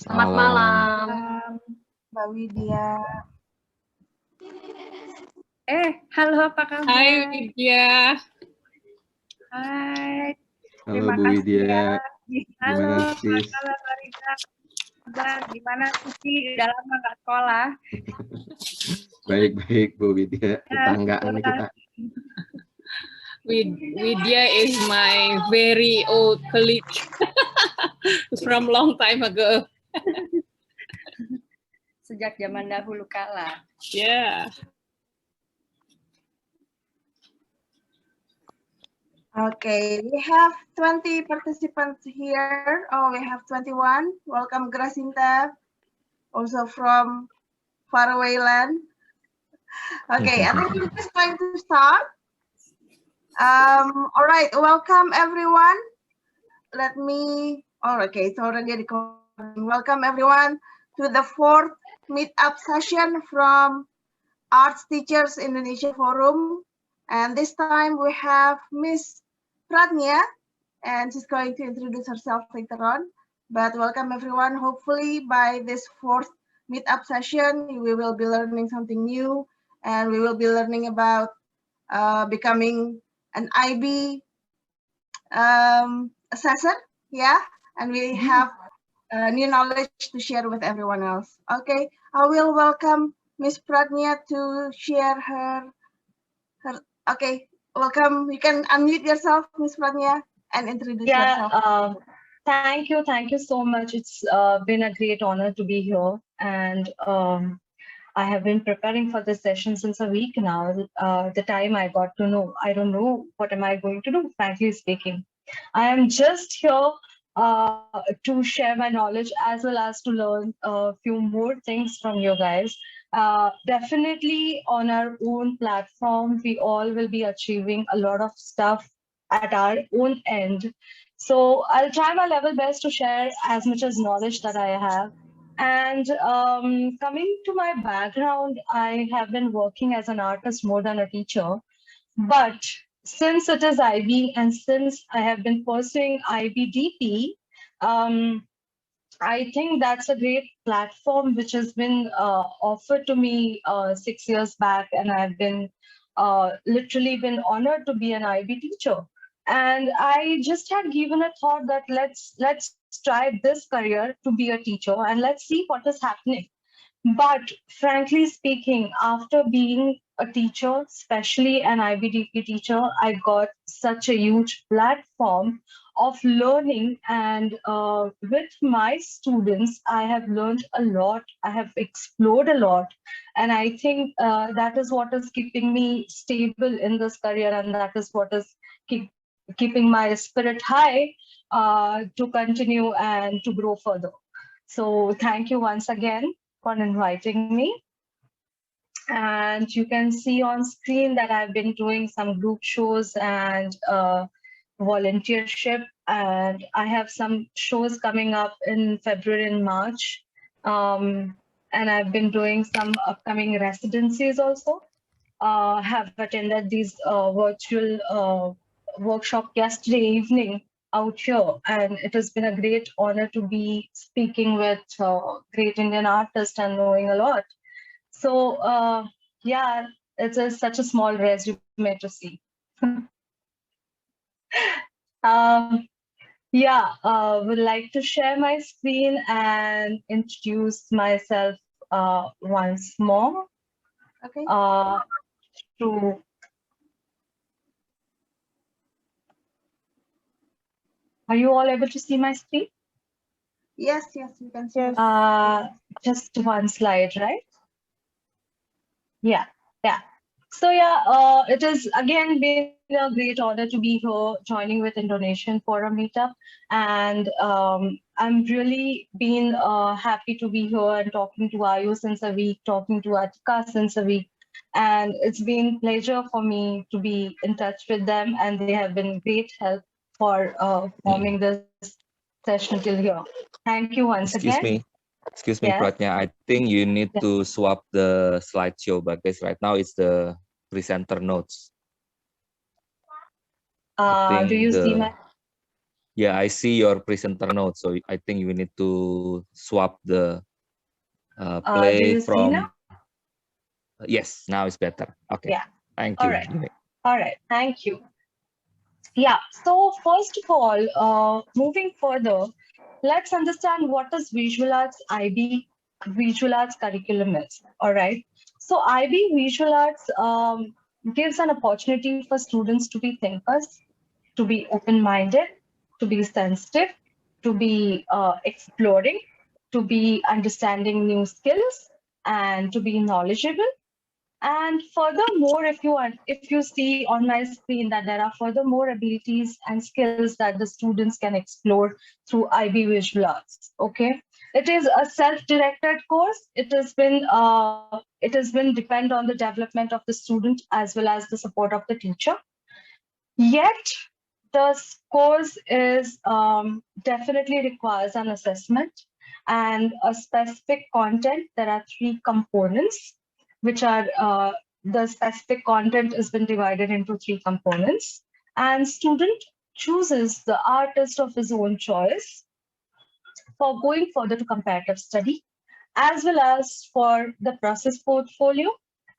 Selamat malam. Mbak Widya. Halo, apa kabar? Hai Widya. Hai. Halo Bu Widya. Halo, Gimana sis? Mbak Farida. Gimana sih? Udah lama nggak sekolah. Baik-baik Bu Widya. Tetanggaan kita. Widya is my very old colleague from long time ago. Sejak zaman dahulu kala. Yeah. Okay, we have 20 participants here. Oh, we have 21. Welcome, Gracinta, also from faraway land. Okay, I think we're just going to start. All right, welcome everyone. Okay, it's already recording. Welcome everyone to the 4th meetup session from Arts Teachers Indonesia Forum. And this time we have Miss Pradnya, and she's going to introduce herself later on. But welcome everyone. Hopefully by this 4th meetup session, we will be learning something new, and we will be learning about becoming an IB assessor, yeah, and we have new knowledge to share with everyone else. Okay, I will welcome Miss Pradnya to share her. Okay, welcome. You can unmute yourself, Miss Pradnya, and introduce yourself. Thank you so much. It's been a great honor to be here, and I have been preparing for this session since a week now. The time I got to know, I don't know what am I going to do, frankly speaking. I am just here to share my knowledge as well as to learn a few more things from you guys. Definitely on our own platform, we all will be achieving a lot of stuff at our own end. So I'll try my level best to share as much as knowledge that I have. And coming to my background, I have been working as an artist more than a teacher. But since it is IB and since I have been pursuing IBDP, I think that's a great platform which has been offered to me 6 years back, and I've been literally been honored to be an IB teacher. And I just had given a thought that let's try this career to be a teacher and let's see what is happening. But frankly speaking, after being a teacher, especially an IBDP teacher, I got such a huge platform of learning, and with my students, I have learned a lot. I have explored a lot, and I think that is what is keeping me stable in this career, and that is what is keeping my spirit high to continue and to grow further. So thank you once again for inviting me. And you can see on screen that I've been doing some group shows and volunteership, and I have some shows coming up in February and March. And I've been doing some upcoming residencies also. Have attended these virtual workshop yesterday evening out here, and it has been a great honor to be speaking with great Indian artists and knowing a lot. So yeah, it's such a small resume to see. Would like to share my screen and introduce myself once more. Okay. Are you all able to see my screen? Yes, you can see. Just one slide, right? Yeah. So it has again been a great honor to be here joining with Indonesian Forum Meetup, and I'm really been happy to be here and talking to Ayu since a week, talking to Atika since a week, and it's been a pleasure for me to be in touch with them, and they have been great help for forming this session till here. Thank you once again. Excuse me, Yes. Pradnya. I think you need to swap the slideshow because right now it's the presenter notes. Do you see my? Yeah, I see your presenter note. So I think you need to swap the Do play you see from. now? Yes, now it's better. Okay. Yeah. Thank All you. right. All right. Thank you. Yeah. So first of all, moving further, let's understand what is Visual Arts IB Visual Arts curriculum is. All right. So IB Visual Arts gives an opportunity for students to be thinkers, to be open-minded, to be sensitive, to be exploring, to be understanding new skills, and to be knowledgeable. And furthermore, if you see on my screen that there are furthermore abilities and skills that the students can explore through IB Visual Arts. Okay, it is a self-directed course. It has been depend on the development of the student as well as the support of the teacher. Yet the course is definitely requires an assessment and a specific content. There are three components, which are the specific content has been divided into three components, and student chooses the artist of his own choice for going further to comparative study, as well as for the process portfolio.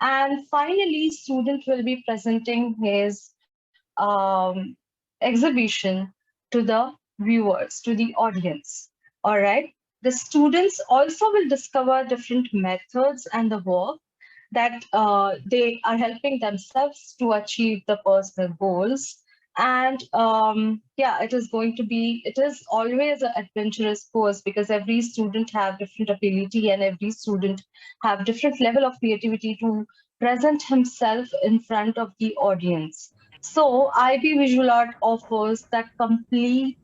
And finally, student will be presenting his exhibition to the viewers, to the audience. All right. The students also will discover different methods and the work that they are helping themselves to achieve the personal goals. And yeah, it is always an adventurous course because every student have different ability and every student have different level of creativity to present himself in front of the audience. So IB Visual Art offers that complete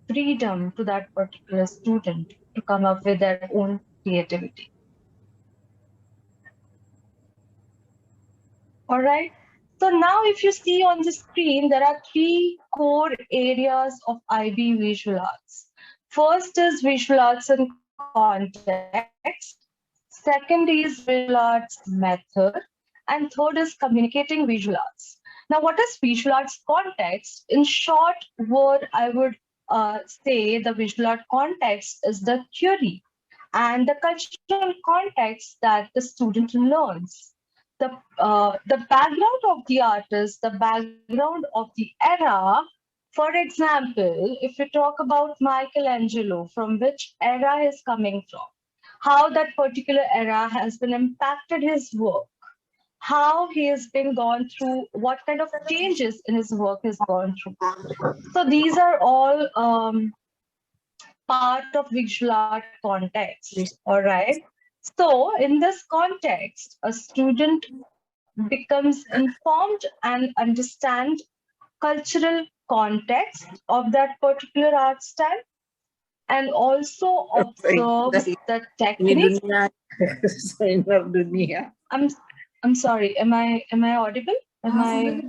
freedom to that particular student to come up with their own creativity. All right. So now if you see on the screen, there are three core areas of IB Visual Arts. First is Visual Arts and Context. Second is Visual Arts Method. And third is Communicating Visual Arts. Now, what is Visual Arts Context? In short word, I would say the visual art context is the theory and the cultural context that the student learns. The background of the artist, the background of the era. For example, if we talk about Michelangelo, from which era he's coming from, how that particular era has been impacted his work, how he has been gone through, what kind of changes in his work has gone through. So these are all part of visual art context, all right? So in this context, a student becomes informed and understand cultural context of that particular art style and also observes the technique. I'm sorry, am I audible? Sorry,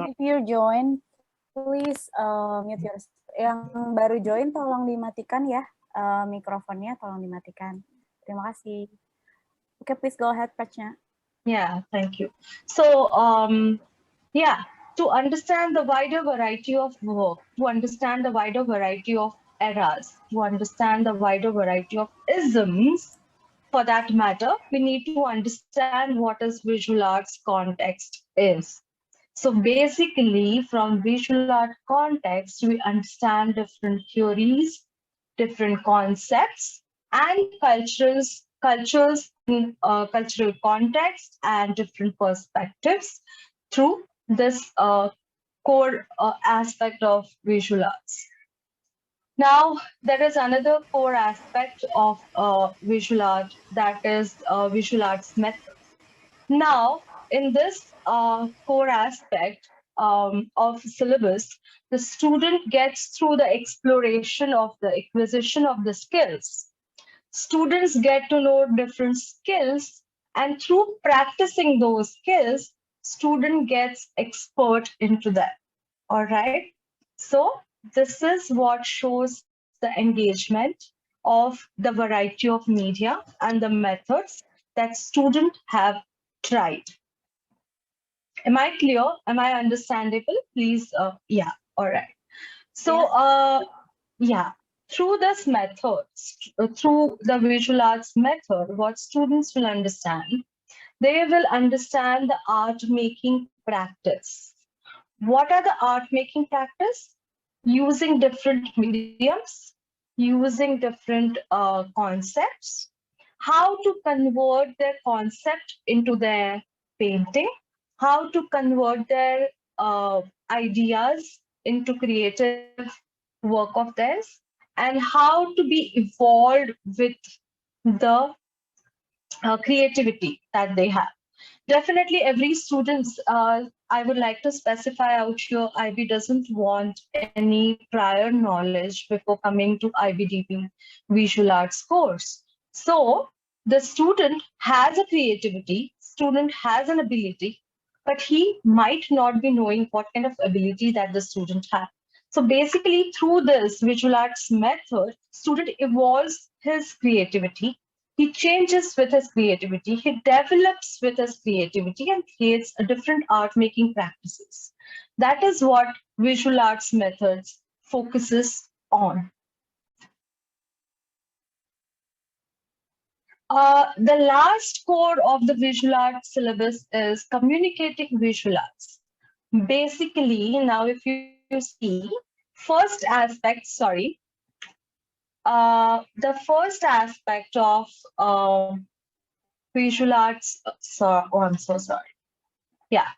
if you join, please mute your. Yang baru join tolong dimatikan ya, mikrofonnya tolong dimatikan. Terima kasih. Okay, please go ahead, Pradnya. Yeah, thank you. So, yeah, to understand the wider variety of work, to understand the wider variety of eras, to understand the wider variety of isms, for that matter, we need to understand what is visual arts context is. So basically, from visual art context, we understand different theories, different concepts, and cultures, cultural context, and different perspectives through this core aspect of visual arts. Now, there is another core aspect of visual art, that is visual arts method. Now, in this core aspect of syllabus, the student gets through the exploration of the acquisition of the skills. Students get to know different skills, and through practicing those skills, student gets expert into that. All right. So this is what shows the engagement of the variety of media and the methods that students have tried. Am I clear? Am I understandable? Please, yeah, All right. So, yeah, through this method, through the visual arts method, what students will understand, they will understand the art making practice. What are the art making practice? Using different mediums, using different concepts, how to convert their concept into their painting, how to convert their ideas into creative work of theirs, and how to be evolved with the creativity that they have. Definitely every student, I would like to specify out here, IB doesn't want any prior knowledge before coming to IBDP visual arts course. So the student has a creativity, student has an ability, but he might not be knowing what kind of ability that the student has. So basically through this visual arts method, student evolves his creativity. He changes with his creativity, he develops with his creativity and creates a different art making practices. That is what visual arts methods focuses on. The last core of the visual arts syllabus is communicating visual arts. Basically, now if you see, first aspect, the first aspect of visual arts, I'm so sorry. Yeah.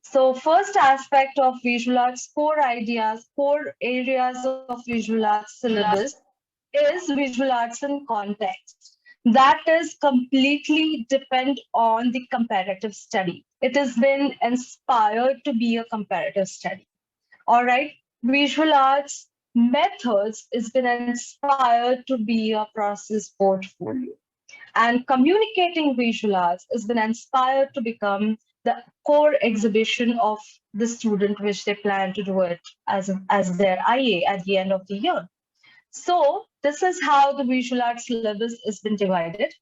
So first aspect of visual arts, core ideas, core areas of visual arts syllabus is visual arts in context. That is completely depend on the comparative study. It has been inspired to be a comparative study. All right. Visual arts methods has been inspired to be a process portfolio. And communicating visual arts has been inspired to become the core exhibition of the student, which they plan to do it as their IA at the end of the year. So this is how the visual arts syllabus has been divided.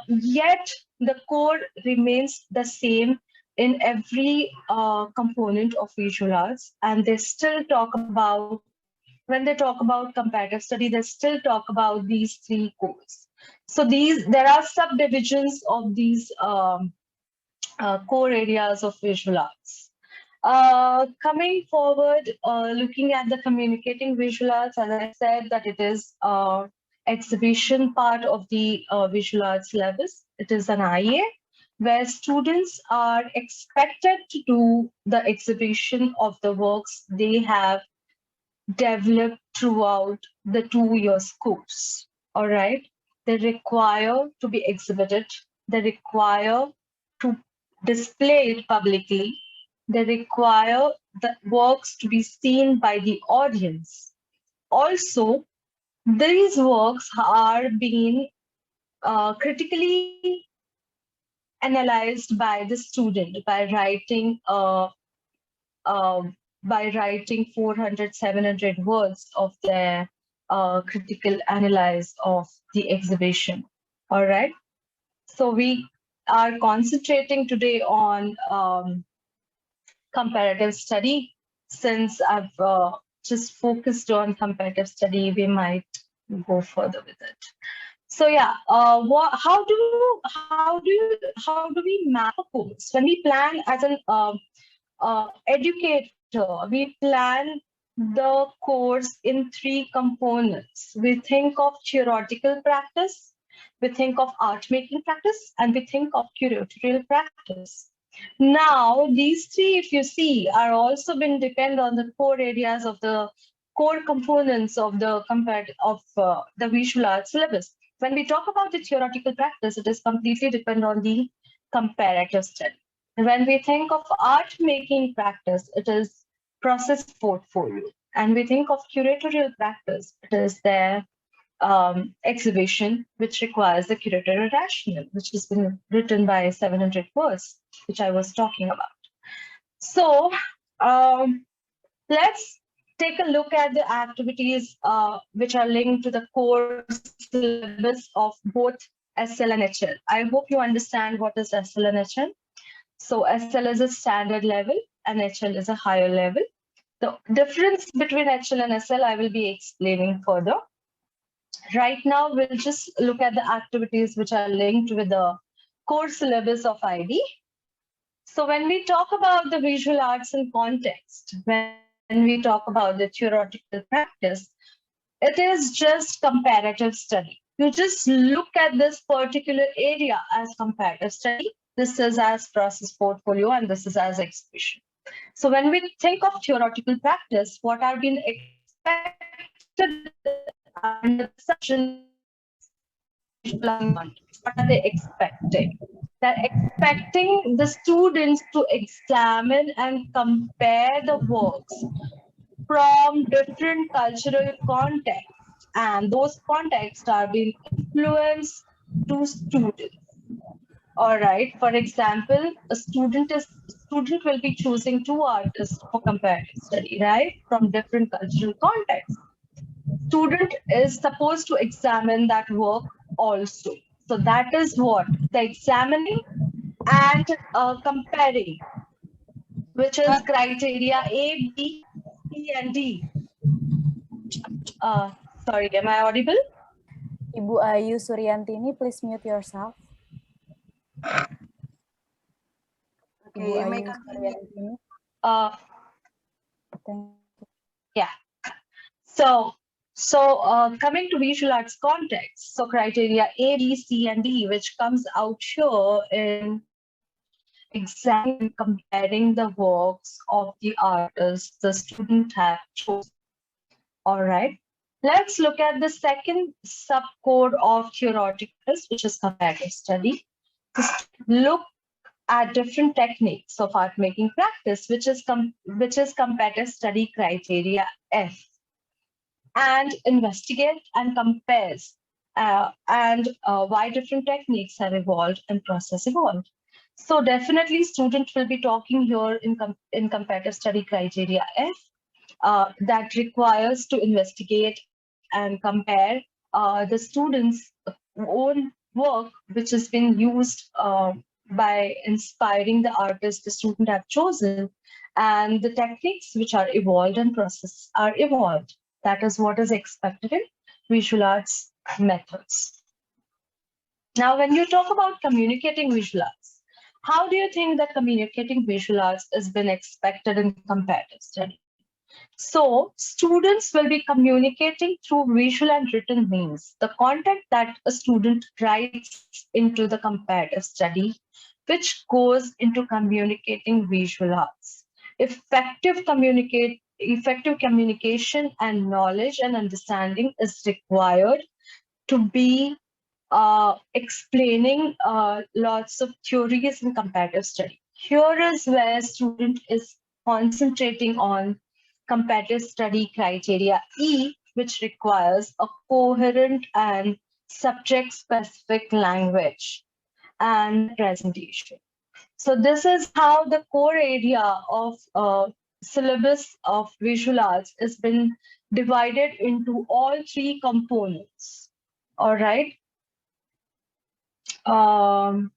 Yet the core remains the same in every component of visual arts, and they still talk about, when they talk about comparative study, they still talk about these three cores. So there are subdivisions of these core areas of visual arts. Coming forward, looking at the communicating visual arts, as I said, that it is exhibition part of the visual arts syllabus. It is an IA where students are expected to do the exhibition of the works they have developed throughout the 2 years course. All right. They require to be exhibited. They require to display it publicly. They require the works to be seen by the audience. Also, these works are being critically analyzed by the student by writing 400, 700 words of their critical analysis of the exhibition. All right. So we are concentrating today on comparative study. Since I've just focused on comparative study, we might go further with it. So yeah, how do we map a course when we plan as an educator? We plan the course in three components. We think of theoretical practice, we think of art making practice, and we think of curatorial practice. Now, these three, if you see, are also been depend on the core areas of the core components of the the visual arts syllabus. When we talk about the theoretical practice, it is completely depend on the comparative study. When we think of art making practice, it is process portfolio. And we think of curatorial practice, it is their exhibition, which requires the curatorial rationale, which has been written by 700 words, which I was talking about. So let's take a look at the activities which are linked to the core syllabus of both SL and HL. I hope you understand what is SL and HL. So SL is a standard level and HL is a higher level. The difference between HL and SL I will be explaining further. Right now, we'll just look at the activities which are linked with the core syllabus of IB. So when we talk about the visual arts in context, when we talk about the theoretical practice, it is just comparative study. You just look at this particular area as comparative study. This is as process portfolio and this is as exhibition. So when we think of theoretical practice, what have been expected under such an what are they expecting? They're expecting the students to examine and compare the works from different cultural contexts, and those contexts are being influenced to students. All right. For example, a student will be choosing two artists for comparative study, right, from different cultural contexts. Student is supposed to examine that work also. So that is what the examining and comparing, which is criteria A, B, C, and D. Sorry, am I audible? Ibu Ayu Suryantini, please mute yourself. Okay, Ibu you may Ayu continue. Suryantini. Thank you. Yeah. So coming to visual arts context, so criteria A, B, C, and D, which comes out here in examining, comparing the works of the artists the student have chosen. All right. Let's look at the second subcode of theoretical, which is comparative study. Just look at different techniques of art making practice, which is comparative study criteria F, and investigate and compares why different techniques have evolved and process evolved. So definitely students will be talking here in comparative study criteria F that requires to investigate and compare the students' own work, which has been used by inspiring the artist the student have chosen, and the techniques which are evolved and process are evolved. That is what is expected in visual arts methods. Now, when you talk about communicating visual arts, how do you think that communicating visual arts has been expected in comparative study? So students will be communicating through visual and written means. The content that a student writes into the comparative study, which goes into communicating visual arts. Effective communication and knowledge and understanding is required to be explaining lots of theories in comparative study. Here is where student is concentrating on comparative study criteria E, which requires a coherent and subject-specific language and presentation. So this is how the core area of syllabus of visual arts has been divided into all three components. All right. Do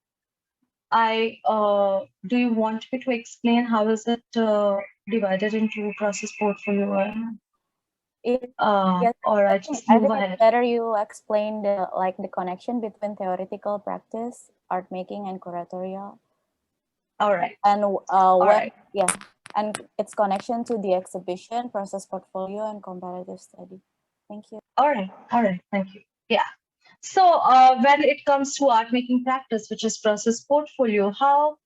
you want me to explain how is it divided into process portfolio? Yes, Or I just I move think ahead. it's better you explain the connection between theoretical practice, art making, and curatorial. All right. And right. Yeah, and its connection to the exhibition, process portfolio, and comparative study. Thank you. All right. Thank you. Yeah. So when it comes to art making practice, which is process portfolio, how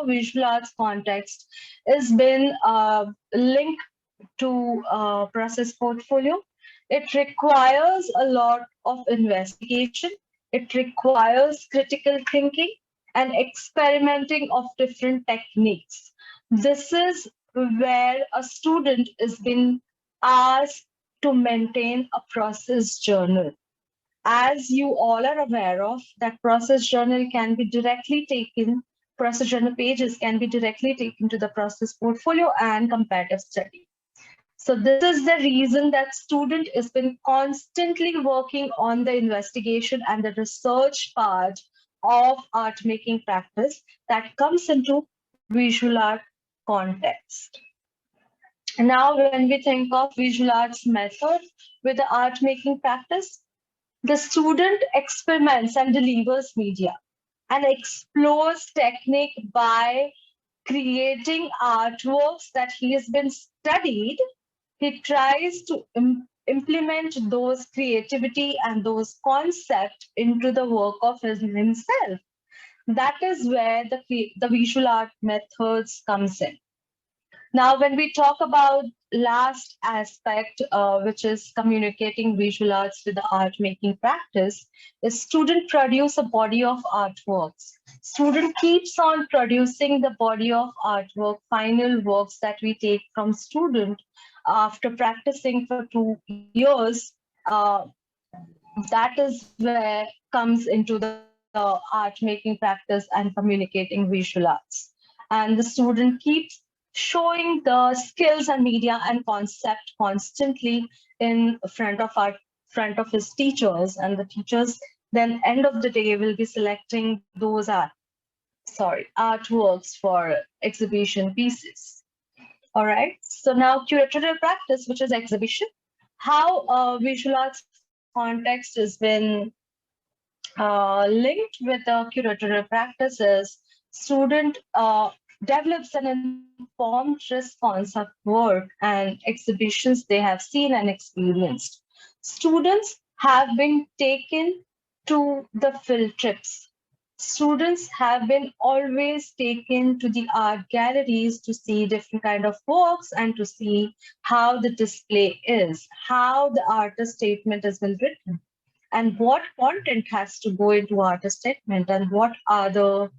visual arts context has been linked to process portfolio. It requires a lot of investigation. It requires critical thinking and experimenting of different techniques. This is where a student is being asked to maintain a process journal. As you all are aware of, that process journal can be directly taken, process journal pages can be directly taken to the process portfolio and comparative study. So this is the reason that student has been constantly working on the investigation and the research part of art making practice that comes into visual art context. Now, when we think of visual arts method with the art making practice, the student experiments and delivers media and explores technique by creating artworks that he has been studied. He tries to implement those creativity and those concepts into the work of himself. That is where the visual art methods comes in. Now, when we talk about last aspect, which is communicating visual arts with the art making practice, is student produce a body of artworks. Student keeps on producing the body of artwork, final works that we take from student after practicing for 2 years. That is where comes into the art making practice and communicating visual arts. And the student keeps showing the skills and media and concept constantly in front of his teachers, and the teachers then end of the day will be selecting those artworks for exhibition pieces. All right, so now curatorial practice, which is exhibition. How visual arts context has been linked with the curatorial practices. Student develops an informed response of work and exhibitions they have seen and experienced. Students have been taken to the field trips. Students have been always taken to the art galleries to see different kind of works and to see how the display is, how the artist statement has been written, and what content has to go into artist statement, and what are the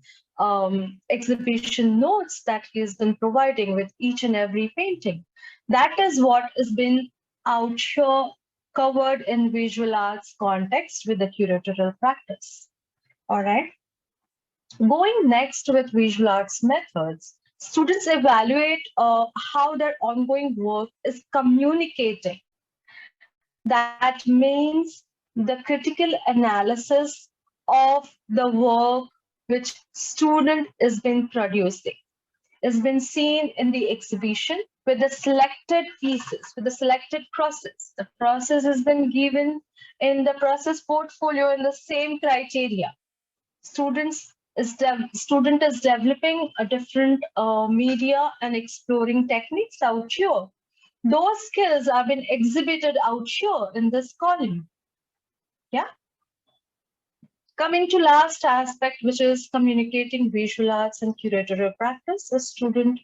exhibition notes that he has been providing with each and every painting. That is what has been out here covered in visual arts context with the curatorial practice. All right. Going next with visual arts methods, students evaluate how their ongoing work is communicating. That means the critical analysis of the work which student is been producing has been seen in the exhibition with the selected pieces, with the selected process. The process has been given in the process portfolio in the same criteria. Student is developing a different media and exploring techniques out here. Those skills have been exhibited out here in this column. Yeah. Coming to last aspect, which is communicating visual arts and curatorial practice, a student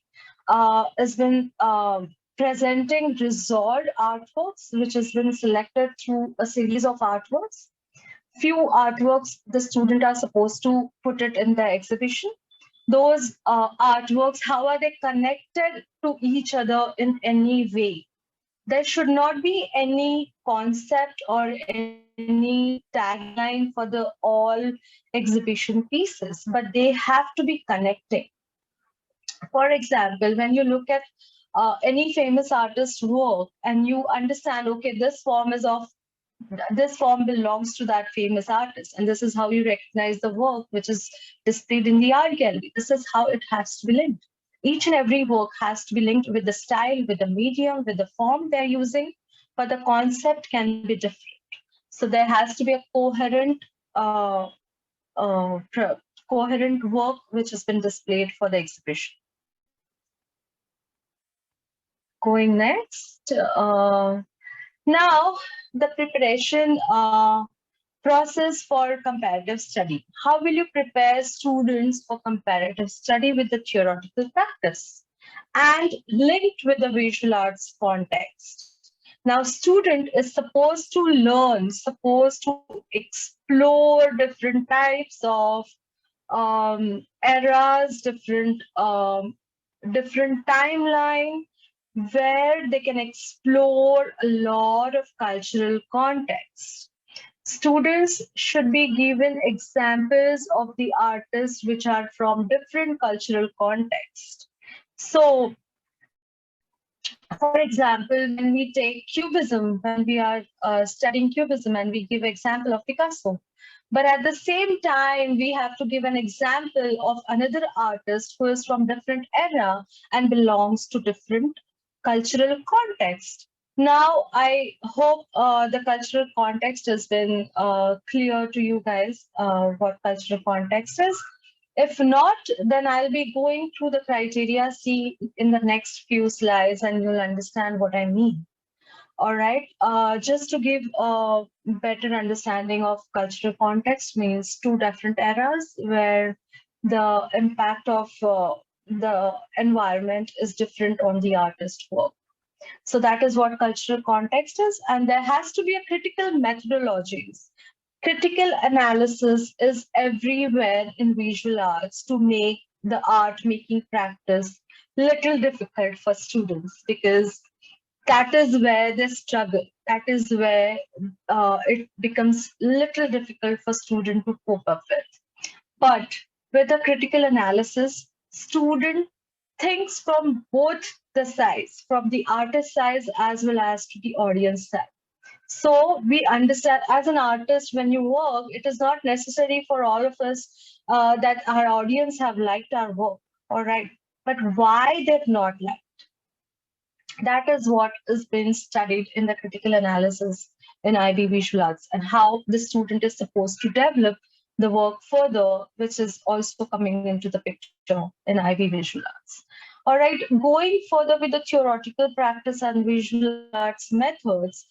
has been presenting resolved artworks, which has been selected through a series of artworks. Few artworks the student are supposed to put it in the exhibition. Those artworks, how are they connected to each other in any way? There should not be any concept or any tagline for the all exhibition pieces, but they have to be connecting. For example, when you look at any famous artist's work and you understand, okay, this form belongs to that famous artist, and this is how you recognize the work which is displayed in the art gallery. This is how it has to be linked. Each and every work has to be linked with the style, with the medium, with the form they're using, but the concept can be different. So there has to be a coherent work which has been displayed for the exhibition. Going next, now the preparation process for comparative study. How will you prepare students for comparative study with the theoretical practice and linked with the visual arts context? Now, student is supposed to learn, supposed to explore different types of eras, different timeline, where they can explore a lot of cultural context. Students should be given examples of the artists which are from different cultural contexts. So, for example, when we take Cubism, when we are studying Cubism and we give example of Picasso, but at the same time, we have to give an example of another artist who is from different era and belongs to different cultural context. Now, I hope the cultural context has been clear to you guys, what cultural context is. If not, then I'll be going through the criteria, see in the next few slides, and you'll understand what I mean. All right, just to give a better understanding of cultural context means two different eras where the impact of the environment is different on the artist's work. So that is what cultural context is, and there has to be a critical methodologies. Critical analysis is everywhere in visual arts to make the art making practice little difficult for students, because that is where they struggle. That is where it becomes little difficult for student to cope up with. But with a critical analysis, student thinks from both the sides, from the artist side as well as to the audience side. So we understand as an artist, when you work, it is not necessary for all of us that our audience have liked our work, all right? But why they've not liked? That is what is being studied in the critical analysis in IB Visual Arts, and how the student is supposed to develop the work further, which is also coming into the picture in IB Visual Arts. All right, going further with the theoretical practice and visual arts methods,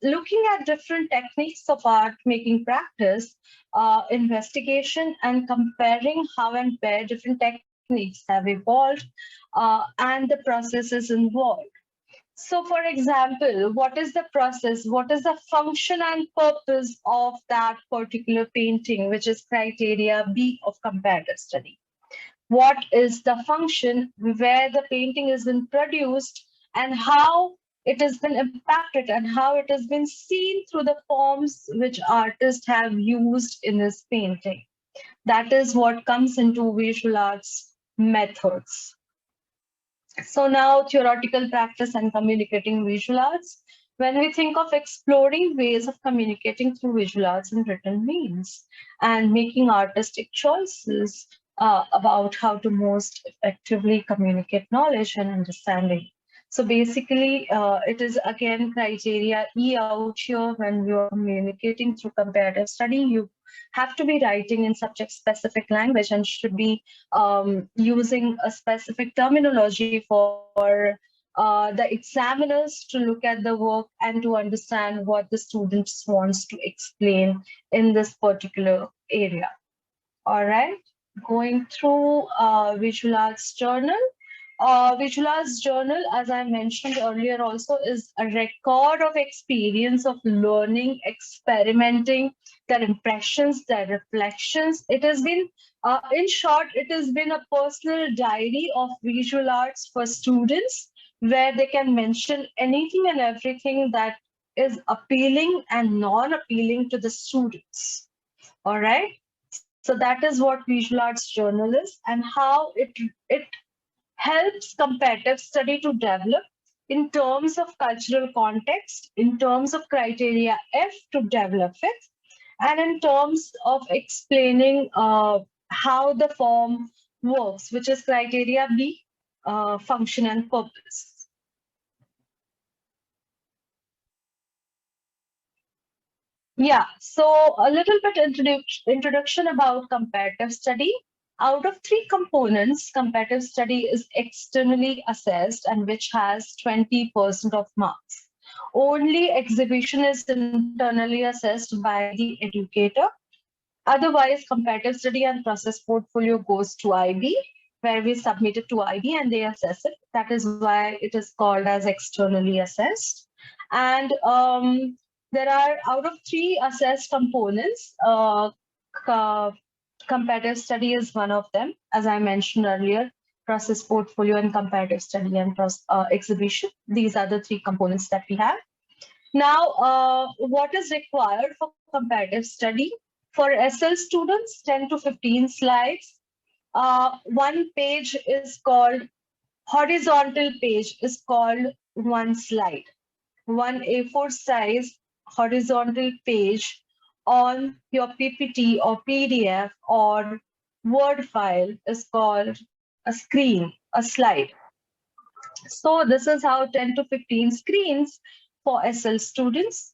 looking at different techniques of art making practice, investigation and comparing how and where different techniques have evolved and the processes involved. So for example, what is the process? What is the function and purpose of that particular painting, which is criteria B of comparative study? What is the function, where the painting has been produced, and how it has been impacted, and how it has been seen through the forms which artists have used in this painting? That is what comes into visual arts methods. So now theoretical practice and communicating visual arts. When we think of exploring ways of communicating through visual arts and written means, and making artistic choices about how to most effectively communicate knowledge and understanding. So basically, it is again criteria E out here. When you're communicating through comparative study, you have to be writing in subject-specific language and should be using a specific terminology for the examiners to look at the work and to understand what the students wants to explain in this particular area. All right, going through visual arts journal. Visual arts journal, as I mentioned earlier also, is a record of experience of learning, experimenting, their impressions, their reflections. It has been, in short, it has been a personal diary of visual arts for students, where they can mention anything and everything that is appealing and non-appealing to the students. All right. So that is what visual arts journal is, and how it helps comparative study to develop in terms of cultural context, in terms of criteria F to develop it, and in terms of explaining how the form works, which is criteria B, function and purpose. Yeah, so a little bit introduction about comparative study. Out of 3 components, comparative study is externally assessed, and which has 20% of marks. Only exhibition is internally assessed by the educator. Otherwise, comparative study and process portfolio goes to IB, where we submit it to IB and they assess it. That is why it is called as externally assessed. And there are, out of 3 assessed components, comparative study is one of them, as I mentioned earlier, process portfolio and comparative study and exhibition. These are the 3 components that we have. Now, what is required for comparative study? For SL students, 10 to 15 slides. One page is called, horizontal page is called 1 slide. One A4 size horizontal page on your PPT or PDF or Word file is called a screen, a slide. So this is how 10 to 15 screens for SL students.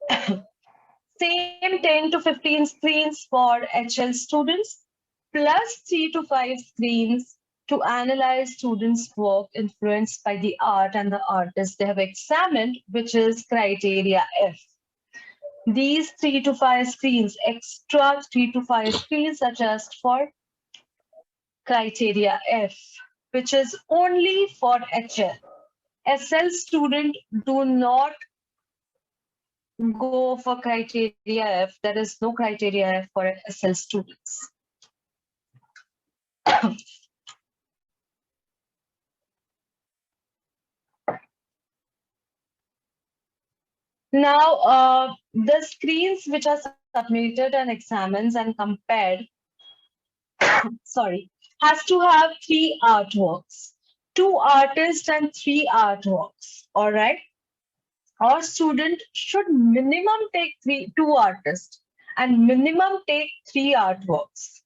Same 10 to 15 screens for HL students, plus 3 to 5 screens to analyze students' work influenced by the art and the artist they have examined, which is criteria F. These 3 to 5 screens, extra 3 to 5 screens are just for criteria F, which is only for HL. SL student do not go for criteria F. There is no criteria F for SL students. Now, the screens which are submitted and examined and compared, sorry, has to have 3 artworks, 2 artists and 3 artworks. All right. Our student should minimum take 2 artists and minimum take 3 artworks.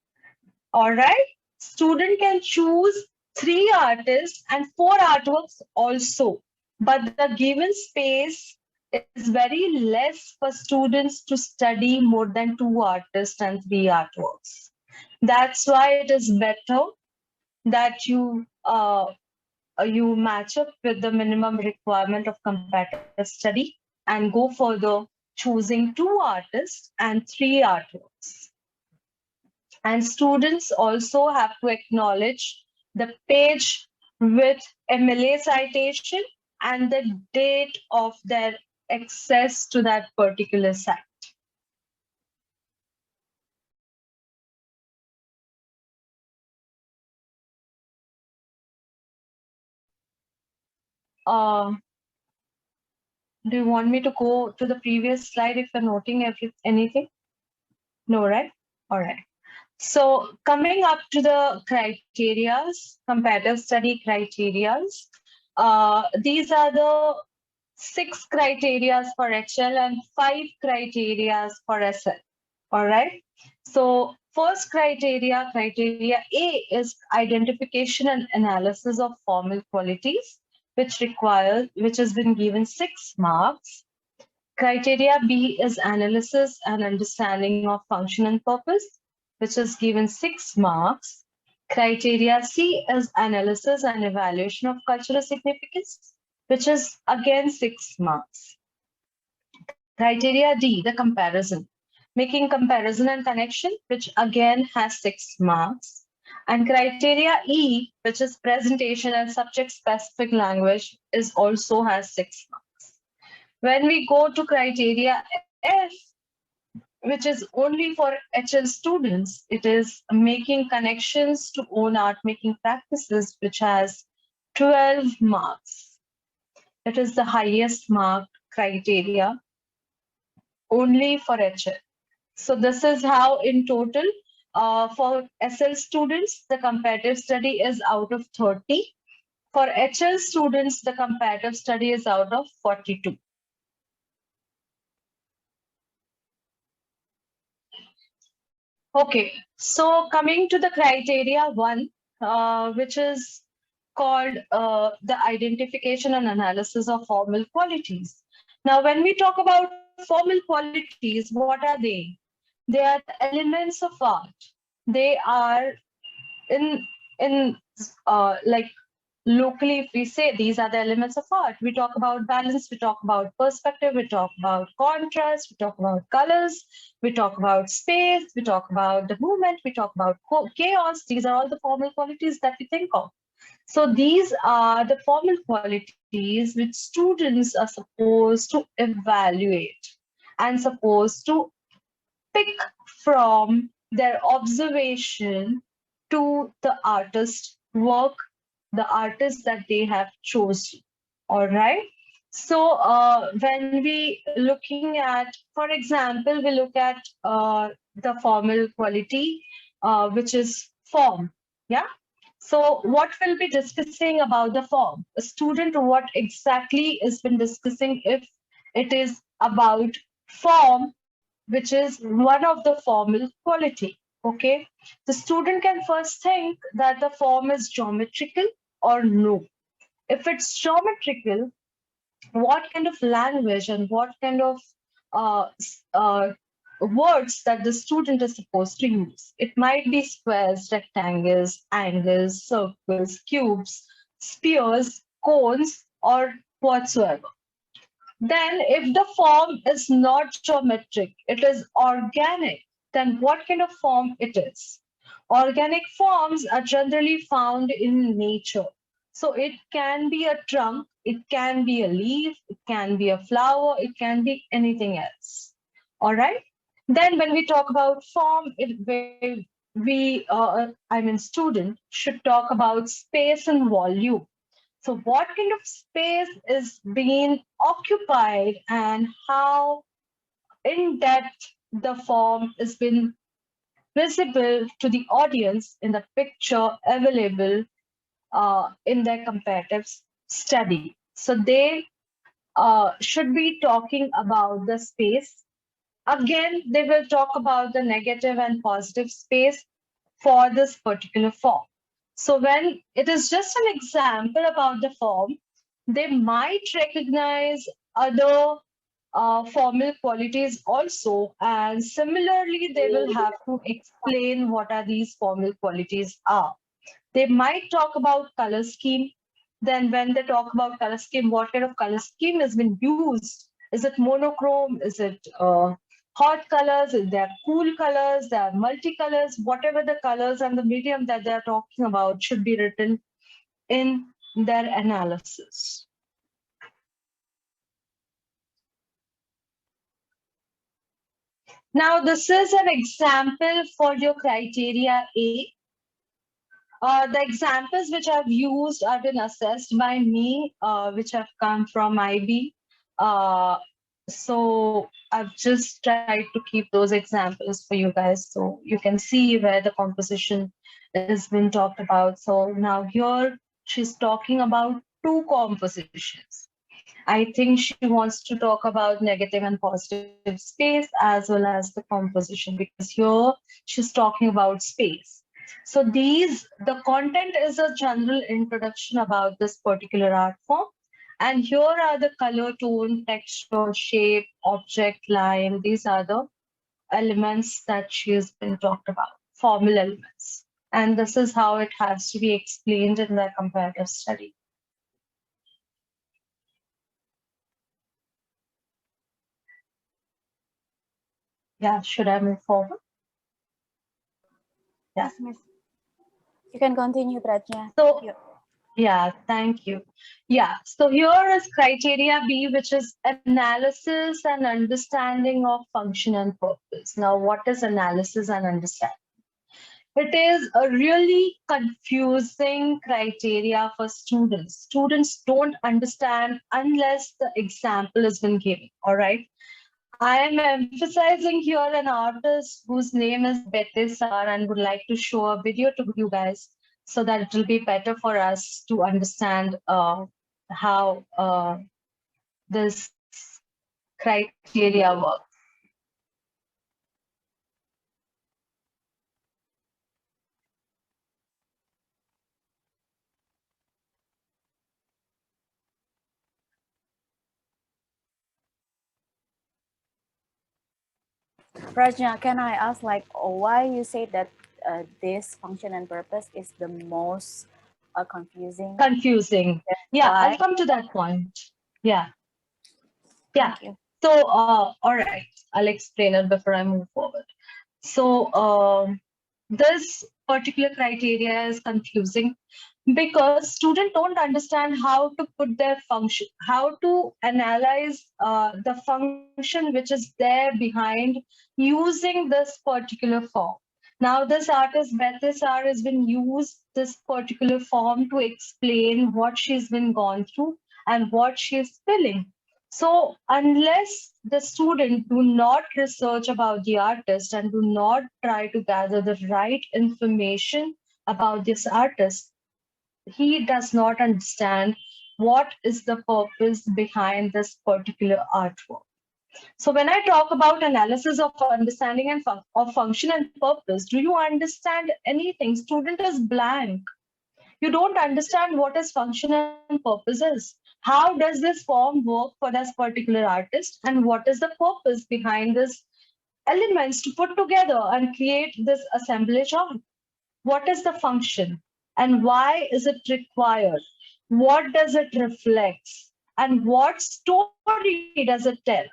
All right. Student can choose 3 artists and 4 artworks also, but the given space is very less for students to study more than 2 artists and 3 artworks. That's why it is better that you match up with the minimum requirement of comparative study and go further, choosing 2 artists and 3 artworks. And students also have to acknowledge the page with MLA citation and the date of their access to that particular site. Do you want me to go to the previous slide if you're noting anything? No, right? All right. So coming up to the criterias, comparative study criterias, these are the 6 criterias for HL and 5 criterias for SL. All right. So first criteria A is identification and analysis of formal qualities, which has been given 6 marks. Criteria B is analysis and understanding of function and purpose, which is given 6 marks. Criteria C is analysis and evaluation of cultural significance, which is again 6 marks. Criteria D, the comparison, making comparison and connection, which again has 6 marks. And criteria E, which is presentation and subject-specific language, also has 6 marks. When we go to criteria F, which is only for HL students, it is making connections to own art making practices, which has 12 marks. It is the highest marked criteria only for HL. So this is how in total for SL students, the comparative study is out of 30. For HL students, the comparative study is out of 42. Okay, so coming to the criteria 1, which is called the identification and analysis of formal qualities. Now, when we talk about formal qualities, what are they? They are the elements of art. They are like locally, if we say these are the elements of art, we talk about balance, we talk about perspective, we talk about contrast, we talk about colors, we talk about space, we talk about the movement, we talk about chaos. These are all the formal qualities that we think of. So these are the formal qualities which students are supposed to evaluate and supposed to pick from their observation to the artist work, the artist that they have chosen. All right. So when we looking at, for example, we look at the formal quality, which is form. Yeah. So what we'll be discussing about the form? A student, what exactly has been discussing if it is about form, which is one of the formal quality. Okay. The student can first think that the form is geometrical or no. If it's geometrical, what kind of language and what kind of words that the student is supposed to use. It might be squares, rectangles, angles, circles, cubes, spheres, cones, or whatsoever. Then if the form is not geometric, it is organic, then what kind of form it is? Organic forms are generally found in nature. So it can be a trunk, it can be a leaf, it can be a flower, it can be anything else. All right. Then when we talk about form, student should talk about space and volume. So what kind of space is being occupied and how in depth the form has been visible to the audience in the picture available in their comparative study. So they should be talking about the space. Again, they will talk about the negative and positive space for this particular form. So when it is just an example about the form, they might recognize other formal qualities also, and similarly, they will have to explain what are these formal qualities are. They might talk about color scheme. Then when they talk about color scheme, what kind of color scheme has been used? Is it monochrome? Is it hot colors? Is there cool colors? There are multicolors. Whatever the colors and the medium that they're talking about should be written in their analysis. Now, this is an example for your criteria A. The examples which I've used have been assessed by me, which have come from IB. So I've just tried to keep those examples for you guys so you can see where the composition has been talked about. So now here she's talking about two compositions. I think she wants to talk about negative and positive space as well as the composition, because here she's talking about space. So the content is a general introduction about this particular art form. And here are the color, tone, texture, shape, object, line. These are the elements that she has been talked about, formal elements. And this is how it has to be explained in the comparative study. Yeah, should I move forward? Yeah. Yes, Miss. You can continue, Pradnya. So, yeah, thank you. Yeah, so here is criteria B, which is analysis and understanding of function and purpose. Now, what is analysis and understanding? It is a really confusing criteria for students. Students don't understand unless the example has been given, all right? I am emphasizing here an artist whose name is Sar and would like to show a video to you guys so that it will be better for us to understand how this criteria works. Pradnya, can I ask, like, why you say that this function and purpose is the most confusing? Confusing. Yeah, Why? I'll come to that point. Yeah. Yeah. Thank you. So, all right, I'll explain it before I move forward. So, this particular criteria is confusing because students don't understand how to put their function, how to analyze the function which is there behind using this particular form. Now, this artist Sar has been used this particular form to explain what she's been gone through and what she's feeling. So unless the student do not research about the artist and do not try to gather the right information about this artist, he does not understand what is the purpose behind this particular artwork. So when I talk about analysis of understanding and of function and purpose, do you understand anything? Student is blank. you don't understand what is function and purpose is. How does this form work for this particular artist, and what is the purpose behind this elements to put together and create this assemblage art? What is the function and why is it required? What does it reflect? And what story does it tell?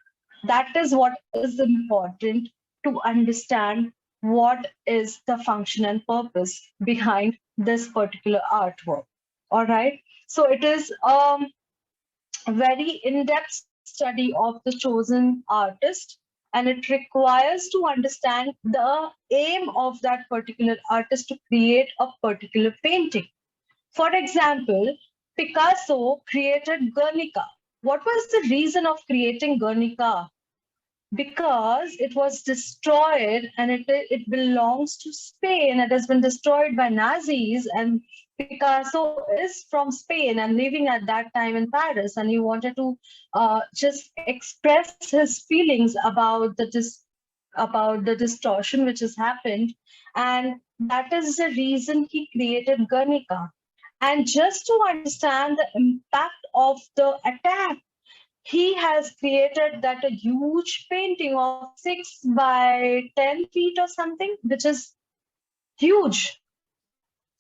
That is what is important to understand what is the function and purpose behind this particular artwork. All right. So it is a very in-depth study of the chosen artist, and it requires to understand the aim of that particular artist to create a particular painting. For example, Picasso created Guernica. What was the reason of creating Guernica? Because it was destroyed and it belongs to Spain. It has been destroyed by Nazis, and Picasso is from Spain and living at that time in Paris, and he wanted to just express his feelings about the distortion which has happened, and that is the reason he created Guernica. And just to understand the impact of the attack, he has created that a huge painting of 6 by 10 feet or something, which is huge.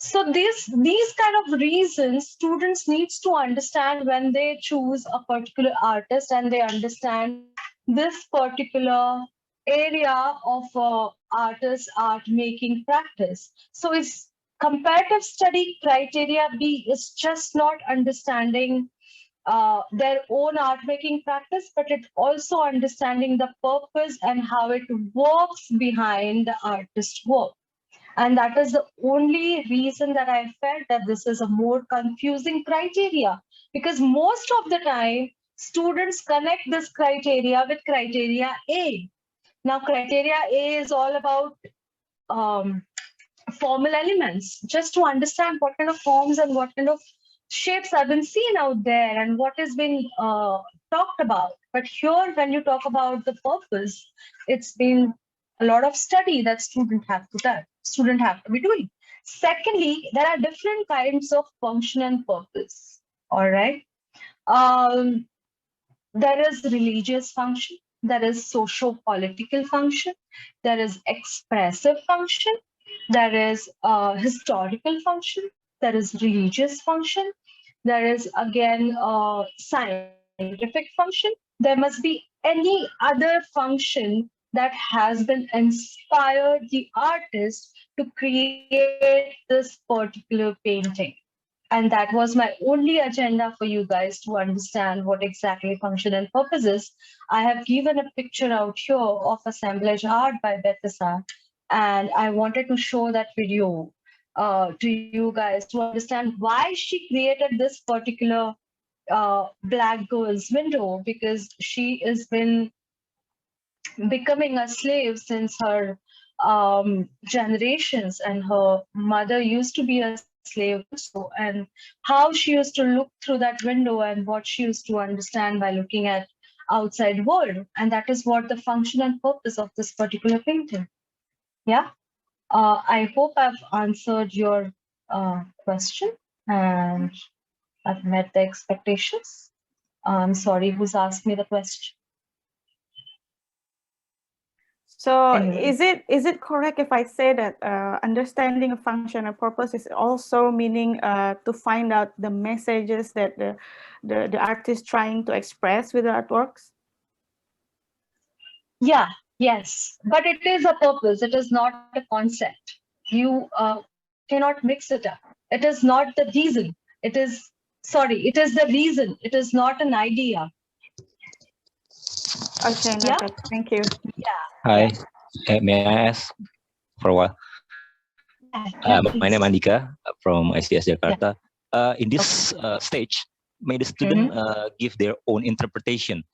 So these kind of reasons students needs to understand when they choose a particular artist and they understand this particular area of artist art making practice. So it's comparative study criteria B is just not understanding their own art making practice, but it also understanding the purpose and how it works behind the artist's work. And that is the only reason that I felt that this is a more confusing criteria, because most of the time students connect this criteria with criteria A. Now, criteria A is all about formal elements, just to understand what kind of forms and what kind of shapes have been seen out there and what has been talked about. But here, when you talk about the purpose, it's been a lot of study that students have to be doing. Secondly, there are different kinds of function and purpose. All right. There is religious function, there is socio-political function, there is expressive function, there is historical function, there is religious function, there is again scientific function. There must be any other function that has been inspired the artist to create this particular painting. And that was my only agenda for you guys to understand what exactly function and purpose is. I have given a picture out here of assemblage art by Bethesda, and I wanted to show that video to you guys to understand why she created this particular black girl's window, because she has been becoming a slave since her generations, and her mother used to be a slave also, and how she used to look through that window and what she used to understand by looking at outside world. And that is what the function and purpose of this particular painting. Yeah. I hope I've answered your question and I've met the expectations. I'm sorry, who's asked me the question? So Anyway. is it correct if I say that understanding a function and purpose is also meaning to find out the messages that the artist trying to express with the artworks? Yeah, yes, but it is a purpose. It is not a concept. You cannot mix it up. It is not the reason. It is, sorry, it is the reason. It is not an idea. Okay, Yeah. noted. Thank you. Yeah. Hi, may I ask for a while? Yeah, My name is Andika from ICS Jakarta. In this Okay. stage, may the student give their own interpretation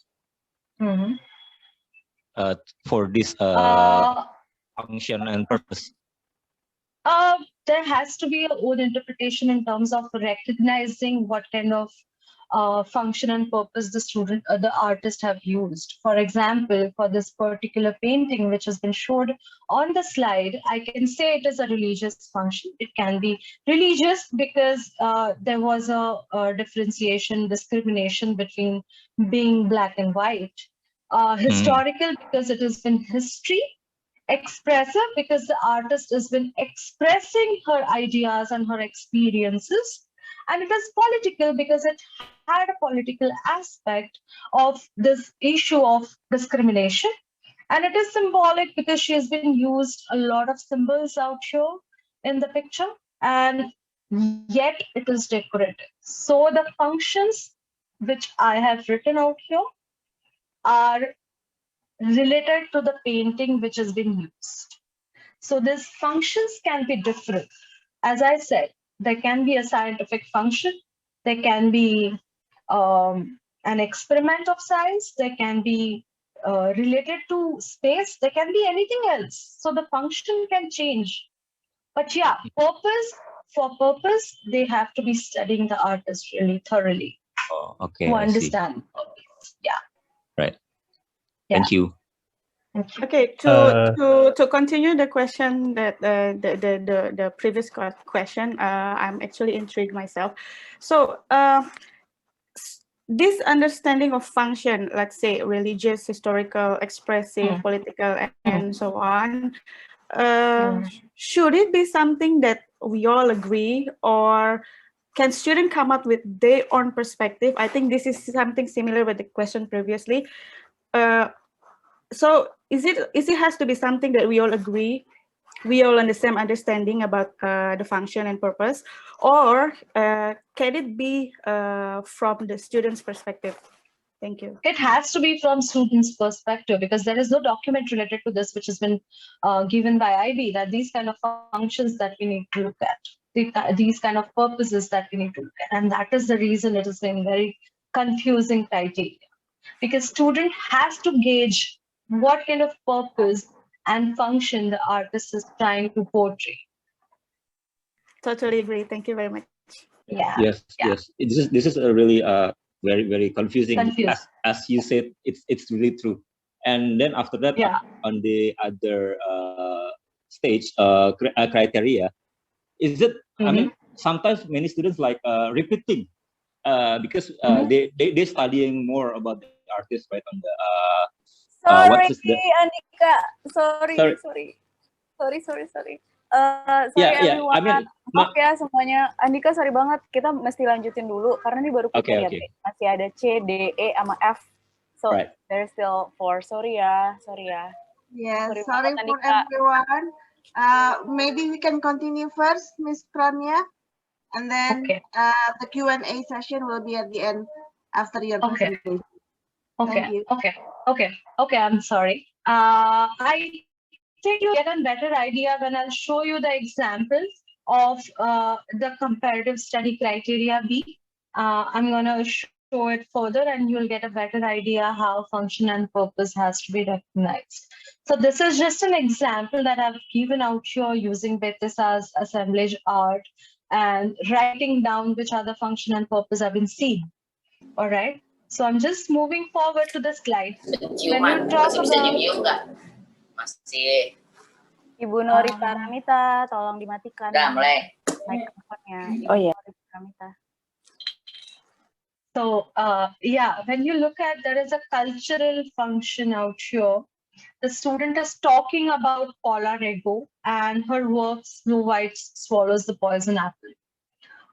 for this function and purpose? There has to be your own interpretation in terms of recognizing what kind of function and purpose the artist have used. For example, for this particular painting, which has been showed on the slide, I can say it is a religious function. It can be religious because there was a differentiation, discrimination between being black and white. Historical because it has been history. Expressive because the artist has been expressing her ideas and her experiences. And it is political because it had a political aspect of this issue of discrimination. And it is symbolic because she has been used a lot of symbols out here in the picture, and yet it is decorative. So the functions which I have written out here are related to the painting which has been used. So these functions can be different. As I said, there can be a scientific function, there can be an experiment of science, there can be related to space, there can be anything else. So the function can change. But yeah, for purpose, they have to be studying the artist really thoroughly Okay, to I see. understand purpose. Yeah. Right. Yeah. Thank you. Okay, to continue the question that the previous question, I'm actually intrigued myself. So this understanding of function, let's say religious, historical, expressive, political, and so on, should it be something that we all agree, or can students come up with their own perspective? I think this is something similar with the question previously. So is it has to be something that we all agree, we all on the same understanding about the function and purpose, or can it be from the student's perspective? Thank you. It has to be from students' perspective because there is no document related to this which has been given by IB, that these kind of functions that we need to look at, these kind of purposes that we need to look at. And that is the reason it has been very confusing criteria, because student has to gauge what kind of purpose and function the artist is trying to portray. Totally agree. Thank you very much. Yeah. Yes, Yeah. yes. This is a really very confusing. As you said, it's really true. And then after that, Yeah. on the other stage, criteria, is it? I mean, sometimes many students like repeating because they studying more about the artist, right? On the Sorry, what is the Andika. Sorry. Sorry. Sorry Yeah, everyone. I mean, Maaf ya semuanya. Andika, sorry banget. Kita mesti lanjutin dulu karena ini baru Okay. masih ada C, D, E, sama F. So Right. there's still 4. Sorry ya. Yes, Sorry sorry banget, for Andika. everyone. Maybe we can continue first, Miss Pradnya, and then the Q&A session will be at the end after your presentation. Thank you. Okay, I'm sorry. I think you get a better idea when I'll show you the examples of the comparative study criteria B. I'm going to show it further and you'll get a better idea how function and purpose has to be recognized. So this is just an example that I've given out here using Betisa's assemblage art and writing down which other function and purpose have been seen. All right. So I'm just moving forward to the slide. When you talk about masih Ibu Nori Paramita, tolong dimatikan mikrofonnya. Oh yeah. So when you look at, there is a cultural function out here. The student is talking about Paula Rego and her work Snow White Swallows the Poison Apple.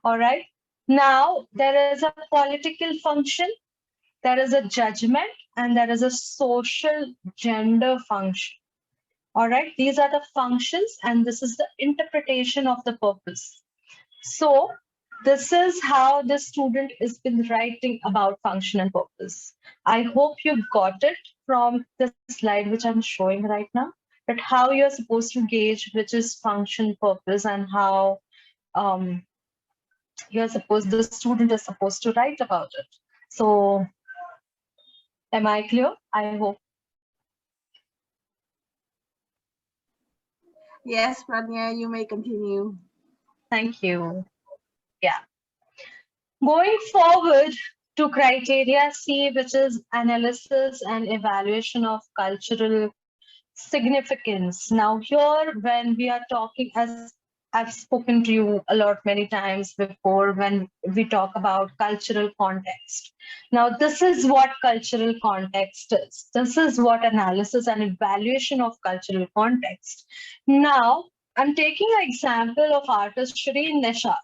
All right. Now there is a political function, there is a judgment, and there is a social gender function. All right, these are the functions, and this is the interpretation of the purpose. So this is how the student has been writing about function and purpose. I hope you got it from the slide which I'm showing right now, that how you're supposed to gauge which is function, purpose, and how the student is supposed to write about it. So am I clear? I hope. Yes, Pradnya, you may continue. Thank you. Yeah. Going forward to criteria C, which is analysis and evaluation of cultural significance. Now here, when we are talking, as I've spoken to you a lot many times before, when we talk about cultural context. Now this is what cultural context is. This is what analysis and evaluation of cultural context. Now I'm taking an example of artist Shireen Nisha.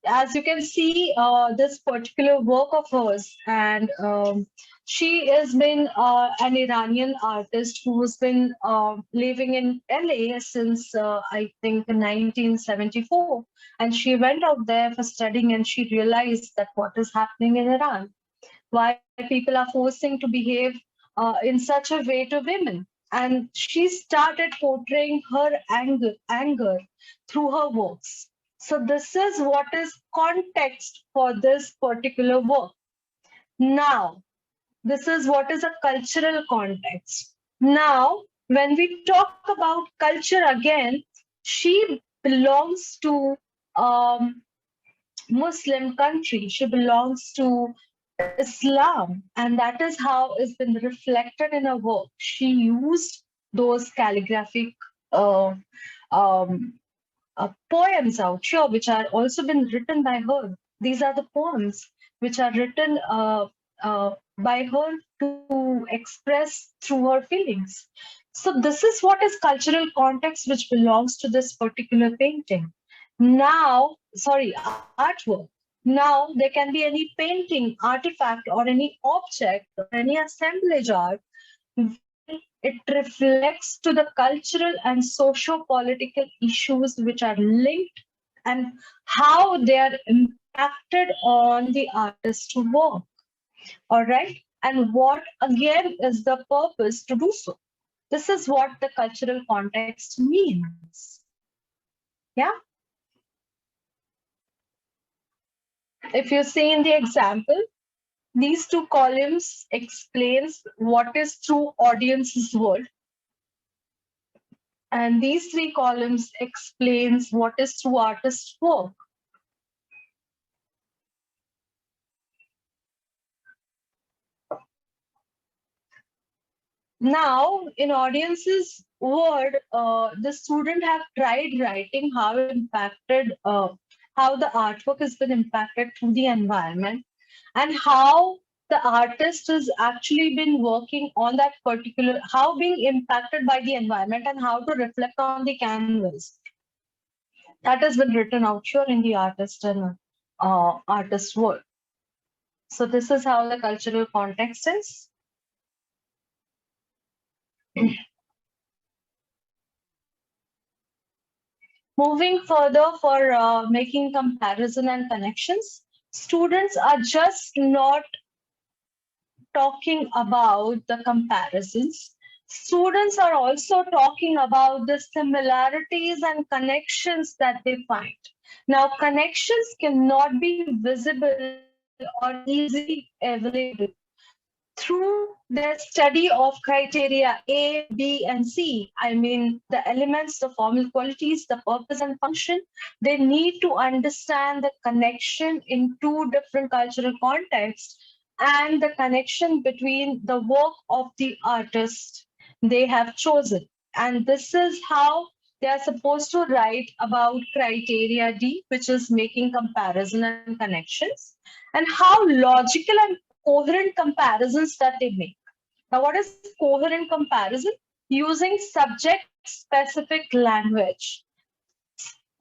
As you can see, this particular work of hers, and she has been an Iranian artist who's been living in LA since I think 1974, and she went out there for studying, and she realized that what is happening in Iran, why people are forcing to behave in such a way to women, and she started portraying her anger through her works. So this is what is context for this particular work. Now, this is what is a cultural context. Now, when we talk about culture again, she belongs to Muslim country. She belongs to Islam, and that is how it's been reflected in her work. She used those calligraphic poems out here, which are also been written by her. These are the poems which are written by her to express through her feelings. So this is what is cultural context which belongs to this particular painting. Now, sorry, artwork. Now there can be any painting, artifact, or any object, or any assemblage art. It reflects to the cultural and socio-political issues which are linked and how they are impacted on the artist's work. All right. And what again is the purpose to do so? This is what the cultural context means. Yeah. If you see in the example, these two columns explains what is through audience's world. And these three columns explains what is through artist's work. Now, in audience's word, the student have tried writing how it impacted, how the artwork has been impacted through the environment, and how the artist has actually been working on that particular, how being impacted by the environment and how to reflect on the canvas. That has been written out here in the artist and artist world. So this is how the cultural context is. Moving further for making comparison and connections, students are just not talking about the comparisons. Students are also talking about the similarities and connections that they find. Now, connections cannot be visible or easily available. Through their study of criteria A, B, and C, I mean the elements, the formal qualities, the purpose and function, they need to understand the connection in two different cultural contexts and the connection between the work of the artist they have chosen. And this is how they are supposed to write about criteria D, which is making comparison and connections, and how logical and coherent comparisons that they make. Now, what is coherent comparison? Using subject-specific language.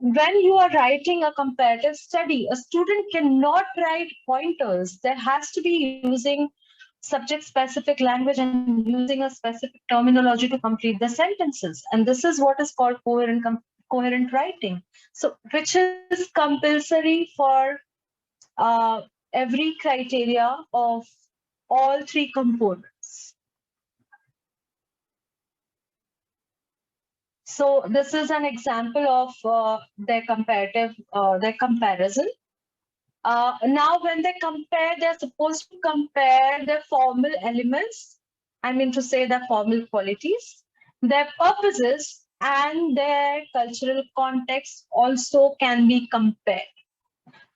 When you are writing a comparative study, a student cannot write pointers. There has to be using subject-specific language and using a specific terminology to complete the sentences. And this is what is called coherent writing. So, which is compulsory for every criteria of all three components. So this is an example of their comparative, their comparison. Now, when they compare, they're supposed to compare their formal elements, I mean to say their formal qualities, their purposes, and their cultural context also can be compared.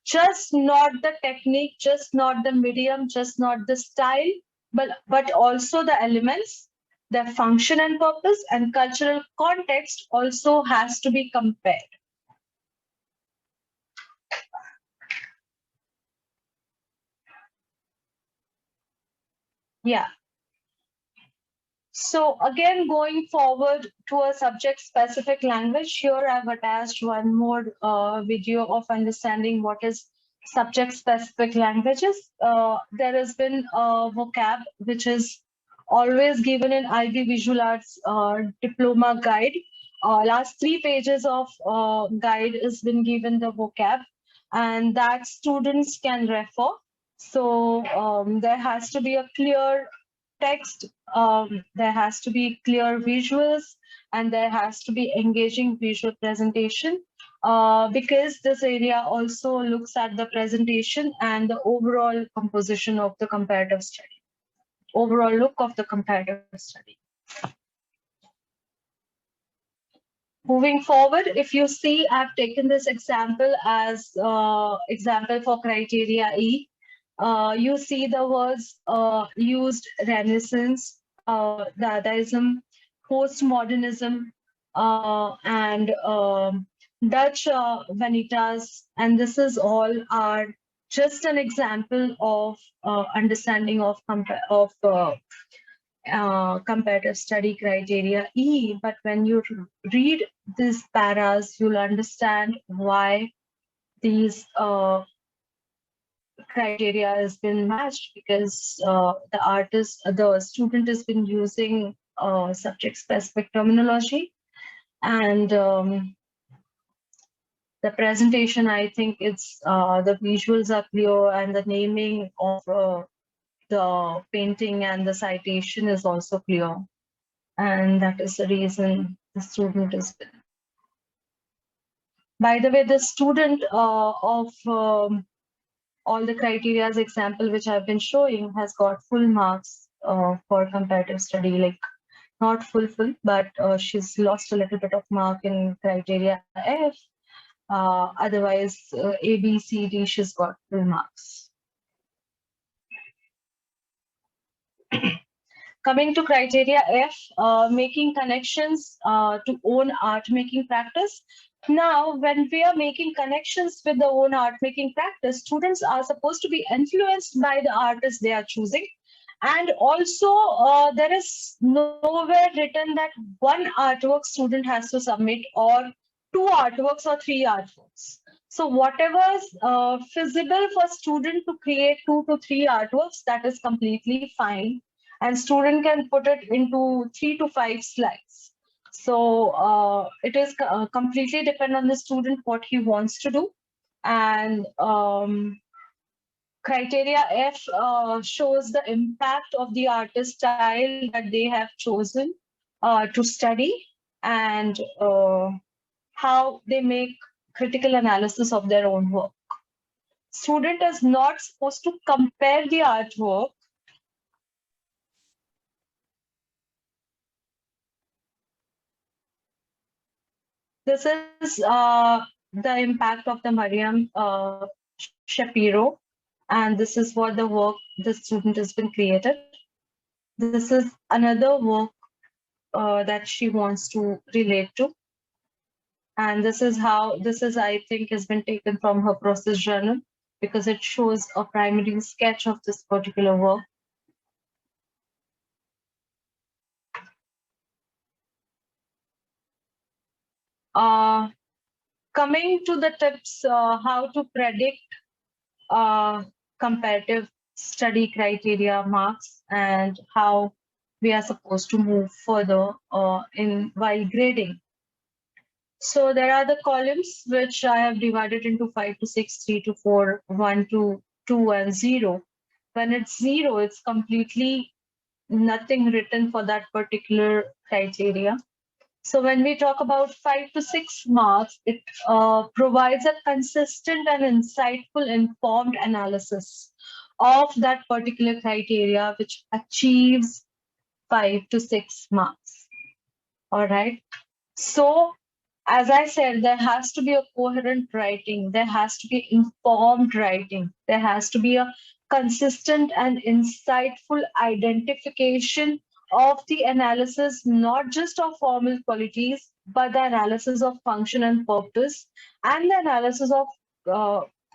just not the technique, just not the medium, just not the style, but also the elements, their function and purpose, and cultural context also has to be compared. Yeah. So again, going forward to a subject-specific language, here I've attached one more video of understanding what is subject-specific languages. There has been a vocab which is always given in IB Visual Arts diploma guide. Last 3 pages of guide has been given the vocab, and that students can refer. So there has to be a clear text, there has to be clear visuals, and there has to be engaging visual presentation, because this area also looks at the presentation and the overall composition of the comparative study, overall look of the comparative study. Moving forward, if you see, I've taken this example as example for criteria E. You see the words used: Renaissance, Dadaism, postmodernism, and Dutch Vanitas, and this is all are just an example of understanding of comparative study criteria E. But when you read these paras, you'll understand why these criteria has been matched, because the student has been using subject-specific terminology, and the presentation, I think it's the visuals are clear, and the naming of the painting and the citation is also clear, and that is the reason the student has been. By the way, the student of all the criteria's example which I've been showing has got full marks for comparative study, like not full, but she's lost a little bit of mark in criteria F. Otherwise, A, B, C, D, she's got full marks. Coming to criteria F, making connections to own art making practice. Now, when we are making connections with the own art making practice, students are supposed to be influenced by the artist they are choosing. And also, there is nowhere written that one artwork student has to submit, or 2 artworks or 3 artworks. So whatever is feasible for student to create 2 to 3 artworks, that is completely fine. And student can put it into 3 to 5 slides. So it is completely depend on the student what he wants to do. And criteria F shows the impact of the artist style that they have chosen to study, and how they make critical analysis of their own work. Student is not supposed to compare the artwork. This is the impact of the Mariam Shapiro, and this is what the work the student has been created. This is another work that she wants to relate to. And this is how, I think, has been taken from her process journal, because it shows a primary sketch of this particular work. Coming to the tips, how to predict comparative study criteria marks, and how we are supposed to move further while grading. So there are the columns which I have divided into 5 to 6, 3 to 4, 1 to 2, and 0. When it's 0, it's completely nothing written for that particular criteria. So when we talk about 5 to 6 marks, it provides a consistent and insightful, informed analysis of that particular criteria, which achieves 5 to 6 marks. All right. So as I said, there has to be a coherent writing, there has to be informed writing, there has to be a consistent and insightful identification of the analysis, not just of formal qualities, but the analysis of function and purpose, and the analysis of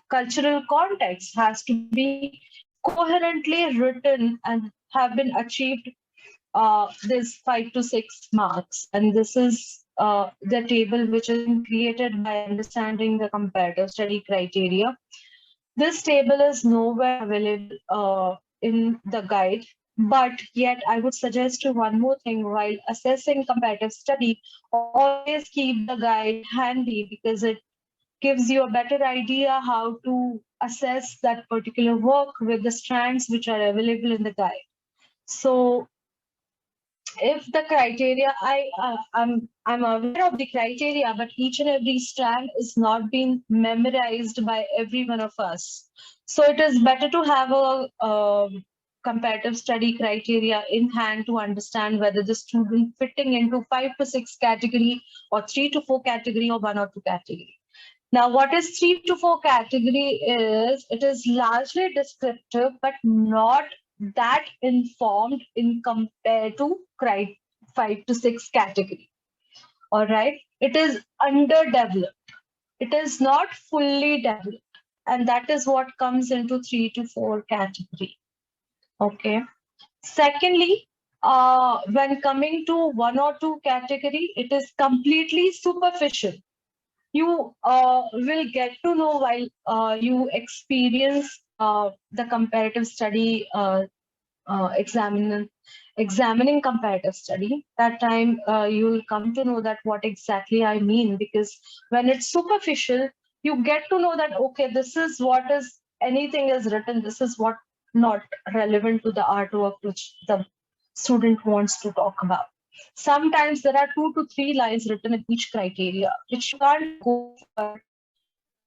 cultural context has to be coherently written and have been achieved this 5 to 6 marks. And this is the table which is created by understanding the comparative study criteria. This table is nowhere available in the guide, but yet I would suggest you one more thing while assessing comparative study, always keep the guide handy because it gives you a better idea how to assess that particular work with the strands which are available in the guide. So if the criteria, I'm aware of the criteria, but each and every strand is not being memorized by every one of us. So it is better to have a comparative study criteria in hand to understand whether the student fitting into 5 to 6 category or 3 to 4 category or 1 or 2 category. Now, what is 3 to 4 category is, it is largely descriptive, but not that informed in compared to 5 to 6 category. All right, it is underdeveloped. It is not fully developed. And that is what comes into 3 to 4 category. Okay. Secondly, when coming to 1 or 2 category, it is completely superficial. You will get to know while you experience the comparative study examining comparative study. That time you will come to know that what exactly I mean, because when it's superficial, you get to know that, okay, this is what is, anything is written, this is what not relevant to the artwork which the student wants to talk about. Sometimes there are 2 to 3 lines written in each criteria, which you can't go for.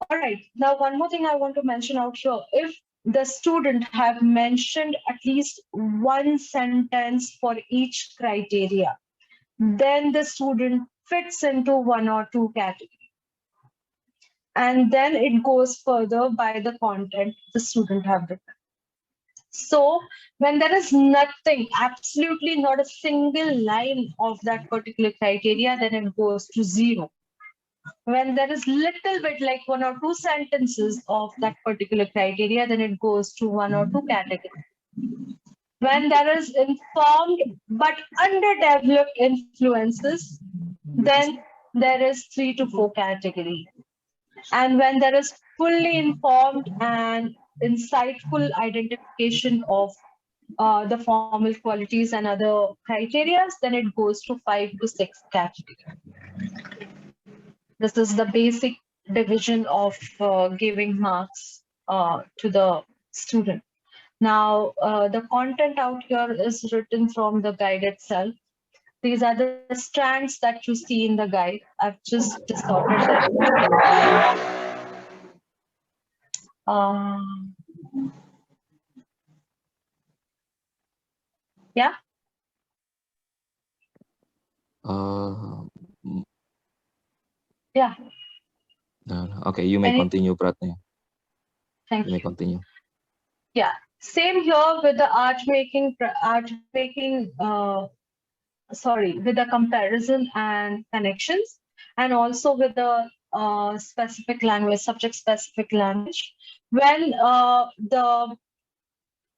All right, now one more thing I want to mention out here. If the student have mentioned at least one sentence for each criteria, then the student fits into 1 or 2 categories. And then it goes further by the content the student have written. So when there is nothing, absolutely not a single line of that particular criteria, then it goes to 0. When there is little bit, like 1 or 2 sentences of that particular criteria, then it goes to 1 or 2 category. When there is informed but underdeveloped influences, then there is 3 to 4 category. And when there is fully informed and insightful identification of the formal qualities and other criteria, then it goes to 5 to 6 category. This is the basic division of giving marks to the student. Now, the content out here is written from the guide itself. These are the strands that you see in the guide. I've just disordered them. Yeah. Yeah. No. Okay, you may continue, Pradnya. Thank you. You may continue. Yeah, same here with the with the comparison and connections, and also with the specific language, subject-specific language. When the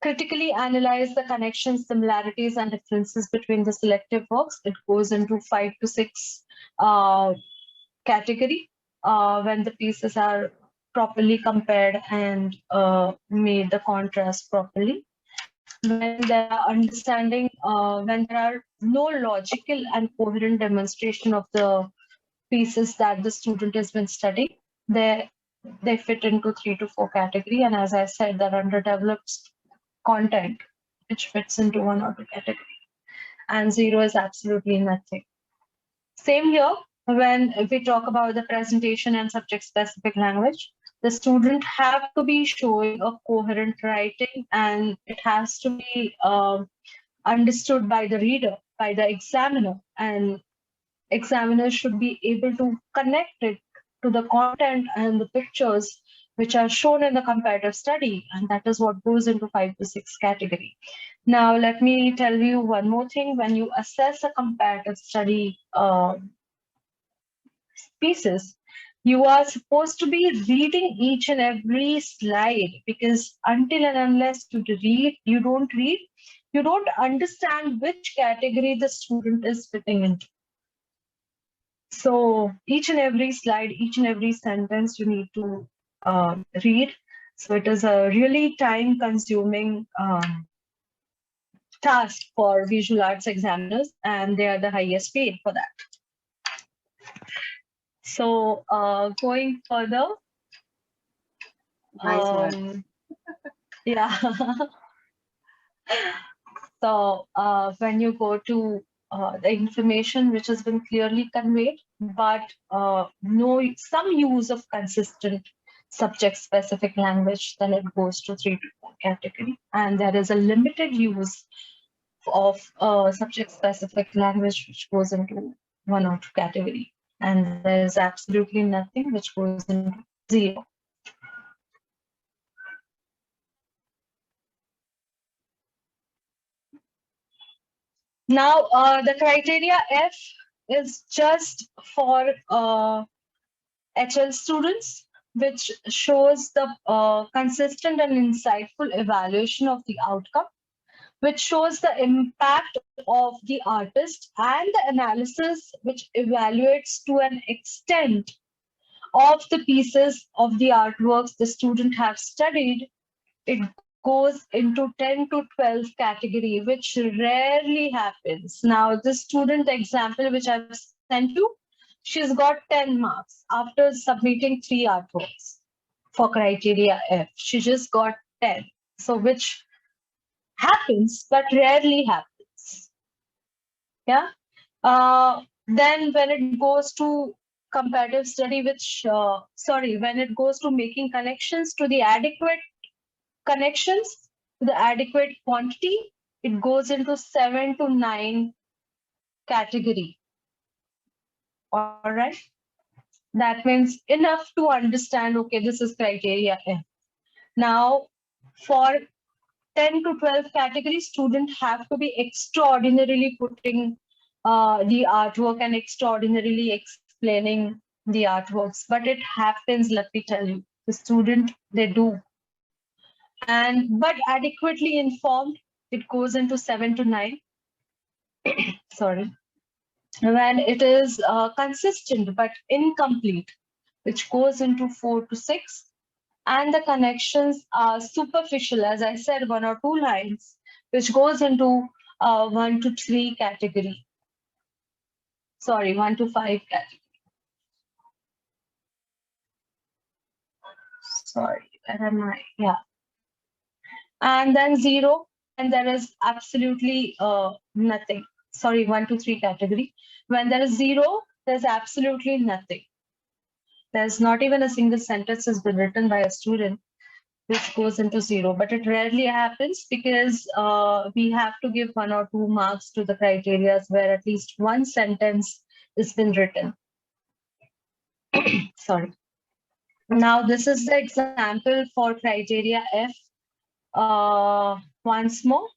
critically analyze the connections, similarities, and differences between the selective works, it goes into 5 to 6 category when the pieces are properly compared and made the contrast properly. When there are understanding, when there are no logical and coherent demonstration of the pieces that the student has been studying, they fit into 3 to 4 category. And as I said, that underdeveloped content, which fits into 1 or 2 category. And 0 is absolutely nothing. Same here, when we talk about the presentation and subject-specific language, the student have to be showing a coherent writing, and it has to be understood by the reader, by the examiner, and examiners should be able to connect it to the content and the pictures which are shown in the comparative study, and that is what goes into 5 to 6 category. Now, let me tell you one more thing. When you assess a comparative study pieces, you are supposed to be reading each and every slide, because until and unless you don't read, you don't understand which category the student is fitting into. So each and every slide, each and every sentence you need to read. So it is a really time-consuming task for visual arts examiners, and they are the highest paid for that. So going further, Nice one. yeah. So when you go to the information which has been clearly conveyed, but some use of consistent subject-specific language, then it goes to 3 to 4 category. And there is a limited use of subject-specific language which goes into 1 or 2 category. And there is absolutely nothing which goes into 0. Now, the criteria F is just for HL students, which shows the consistent and insightful evaluation of the outcome, which shows the impact of the artist, and the analysis which evaluates to an extent of the pieces of the artworks the student have studied. It goes into 10 to 12 category, which rarely happens. Now, the student example which I've sent you, she's got 10 marks after submitting 3 artworks for criteria F. She just got 10. So which happens, but rarely happens. Yeah. Then when it goes to comparative study, which, when it goes to making connections to the adequate connections, to the adequate quantity, it goes into 7 to 9 category. All right. That means enough to understand, okay, this is criteria F. Now, for 10 to 12 categories, students have to be extraordinarily putting the artwork and extraordinarily explaining the artworks. But it happens, let me tell you, the student, they do. But adequately informed, it goes into 7 to 9. Sorry. When it is consistent but incomplete, which goes into 4 to 6. And the connections are superficial, as I said, 1 or 2 lines, which goes into 1 to 3 category. Sorry, 1 to 5 category. Sorry, where am I? Yeah. And then 0, and there is absolutely nothing. Sorry, 1 to 3 category. When there is 0, there's absolutely nothing. There's not even a single sentence has been written by a student which goes into 0, but it rarely happens, because we have to give 1 or 2 marks to the criteria where at least 1 sentence has been written. Sorry. Now, this is the example for criteria F. Once more,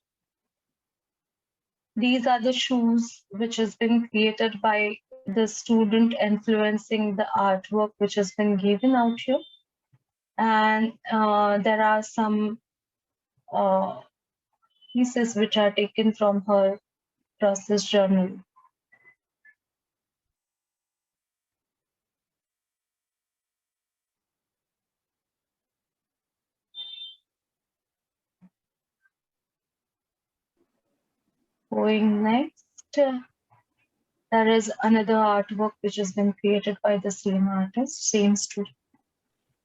these are the shoes which has been created by the student influencing the artwork which has been given out here. And there are some pieces which are taken from her process journal. Going next, there is another artwork which has been created by the same artist, same student,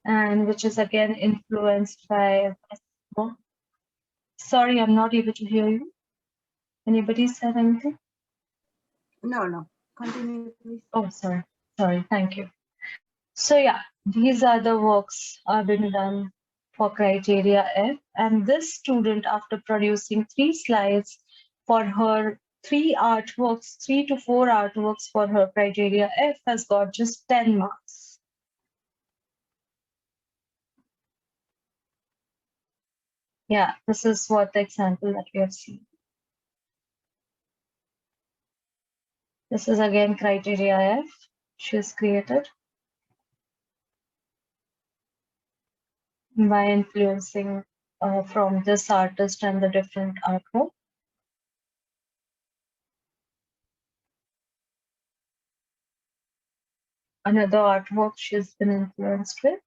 and which is again influenced by. Sorry, I'm not able to hear you. Anybody said anything? No. Continue, please. Oh, sorry. Thank you. So yeah, these are the works have been done for criteria F, and this student, after producing 3 slides for her 3 artworks, 3 to 4 artworks for her criteria F has got just 10 marks. Yeah, this is what the example that we have seen. This is again criteria F she has created by influencing from this artist and the different artwork. Another artwork she's been influenced with.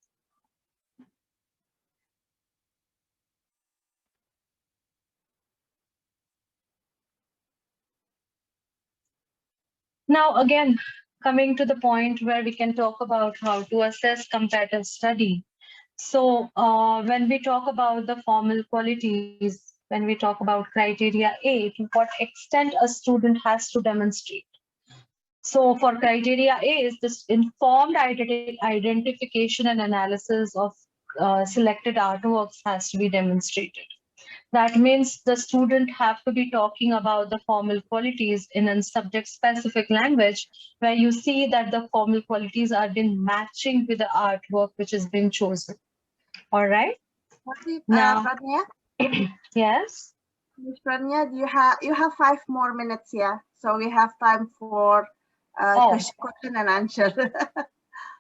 Now, again, coming to the point where we can talk about how to assess comparative study. So when we talk about the formal qualities, when we talk about criteria A, to what extent a student has to demonstrate. So for criteria A is this informed identification and analysis of selected artworks has to be demonstrated. That means the student have to be talking about the formal qualities in a subject-specific language, where you see that the formal qualities are been matching with the artwork which has been chosen. All right. Now, Pradnya? Yes. Ms. Pradnya, you have 5 more minutes here, so we have time for question and answer.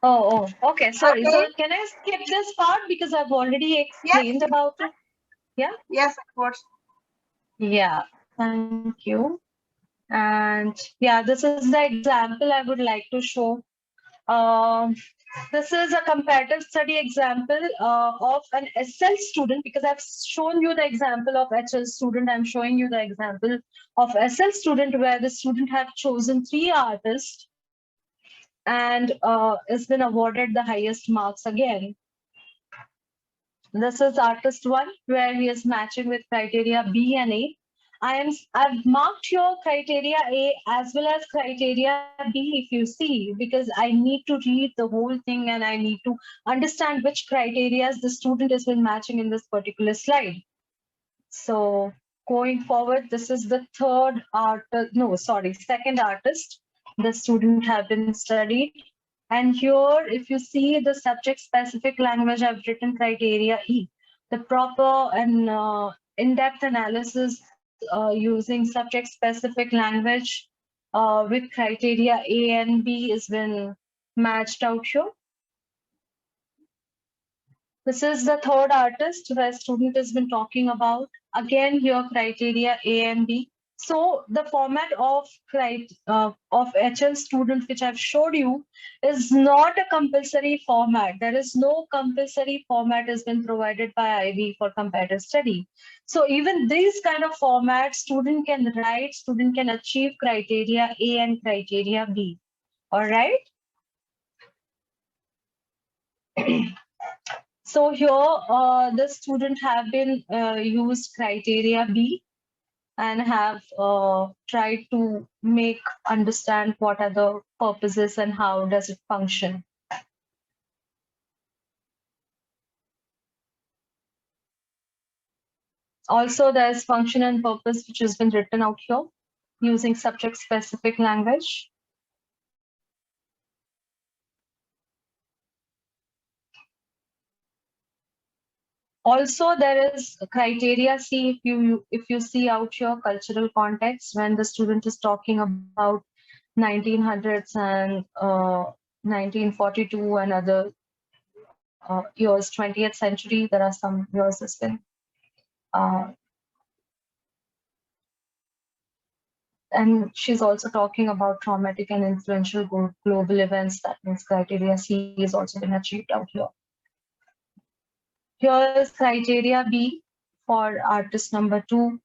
Okay. Sorry. Okay. So can I skip this part because I've already explained about it? Yeah. Yes, of course. Yeah. Thank you. And yeah, this is the example I would like to show. This is a comparative study example of an SL student, because I've shown you the example of HL student. I'm showing you the example of SL student where the student have chosen 3 artists and has been awarded the highest marks again. This is artist 1 where he is matching with criteria B and A. I've marked your criteria A as well as criteria B, if you see, because I need to read the whole thing and I need to understand which criteria the student has been matching in this particular slide. So going forward, this is the second artist the student have been studied. And here, if you see the subject-specific language, I've written criteria E. The proper and in-depth analysis using subject-specific language with criteria A and B has been matched out here. This is the third artist where student has been talking about. Again, here criteria A and B. So the format of HL student, which I've showed you, is not a compulsory format. There is no compulsory format has been provided by IB for comparative study. So even these kind of formats, student can write, student can achieve criteria A and criteria B. All right. So here, the student have been used criteria B and have tried to understand what are the purposes and how does it function. Also, there's function and purpose, which has been written out here using subject-specific language. Also, there is criteria C, if you see out here cultural context, when the student is talking about 1900s and 1942 and other years, 20th century, there are some years as well. And she's also talking about traumatic and influential global events. That means criteria C is also been achieved out here. Here is criteria B for artist number 2.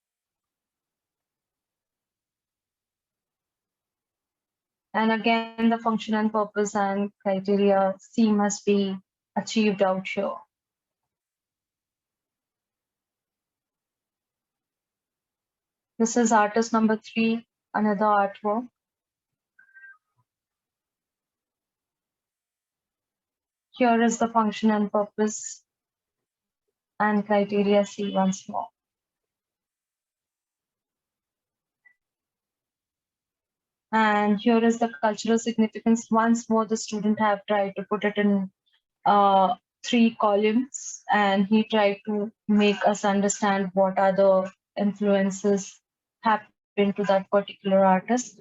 And again, the function and purpose and criteria C must be achieved out here. This is artist number 3, another artwork. Here is the function and purpose and criteria C once more. And here is the cultural significance. Once more, the student have tried to put it in 3 columns, and he tried to make us understand what are the influences happen to that particular artist.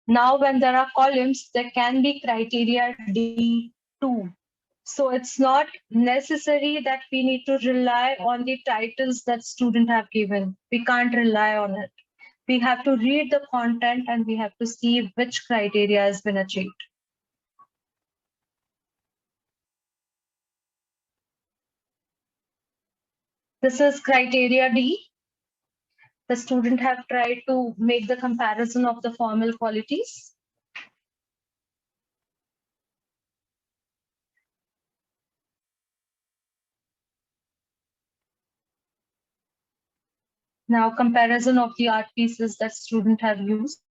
Now, when there are columns, there can be criteria D2. So it's not necessary that we need to rely on the titles that students have given. We can't rely on it. We have to read the content and we have to see which criteria has been achieved. This is criteria D. The student have tried to make the comparison of the formal qualities. Now, comparison of the art pieces that students have used.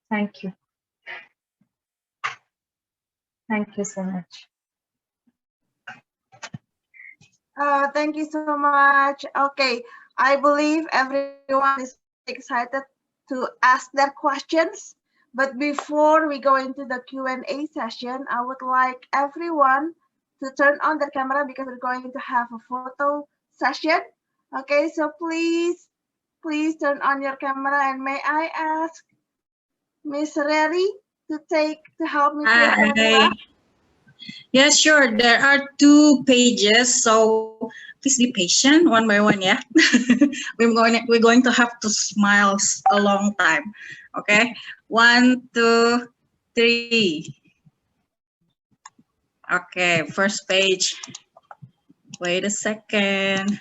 Thank you. Thank you so much. Thank you so much. Okay, I believe everyone is excited to ask their questions. But before we go into the Q&A session, I would like everyone to turn on their camera because we're going to have a photo session. Okay, so please turn on your camera, and may I ask Miss Rary to help me take the camera? Yeah, sure. There are 2 pages, so please be patient one by one. Yeah, we're going to have to smile a long time. Okay, 1, 2, 3. Okay, first page. Wait a second.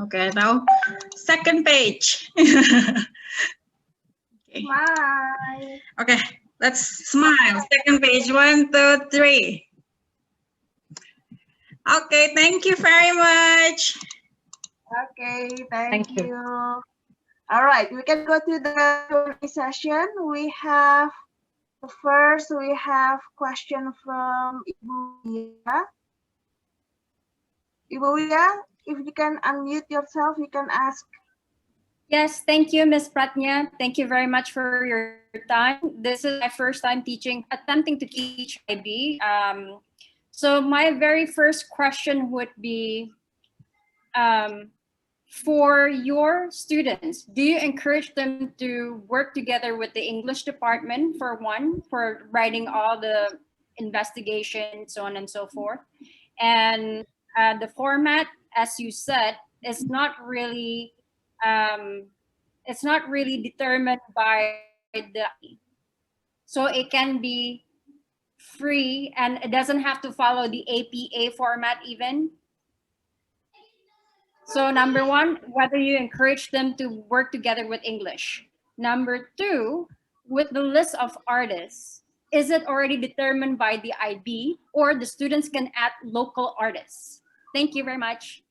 Okay, now second page. Okay. Bye. Okay, let's smile. Second page, 1, 2, 3. Okay, thank you very much. Okay, thank you. All right, we can go to the Q&A session. We have question from Ibu Ayu. Ibu Ayu, if you can unmute yourself, you can ask. Yes, thank you, Ms. Pradnya. Thank you very much for your time. This is my first time attempting to teach IB. So my very first question would be, for your students, do you encourage them to work together with the English department for writing all the investigation, so on and so forth? And the format, as you said, is not really determined by the, so it can be free and it doesn't have to follow the APA format even. So number 1, whether you encourage them to work together with English. Number 2, with the list of artists, is it already determined by the IB or the students can add local artists? Thank you very much.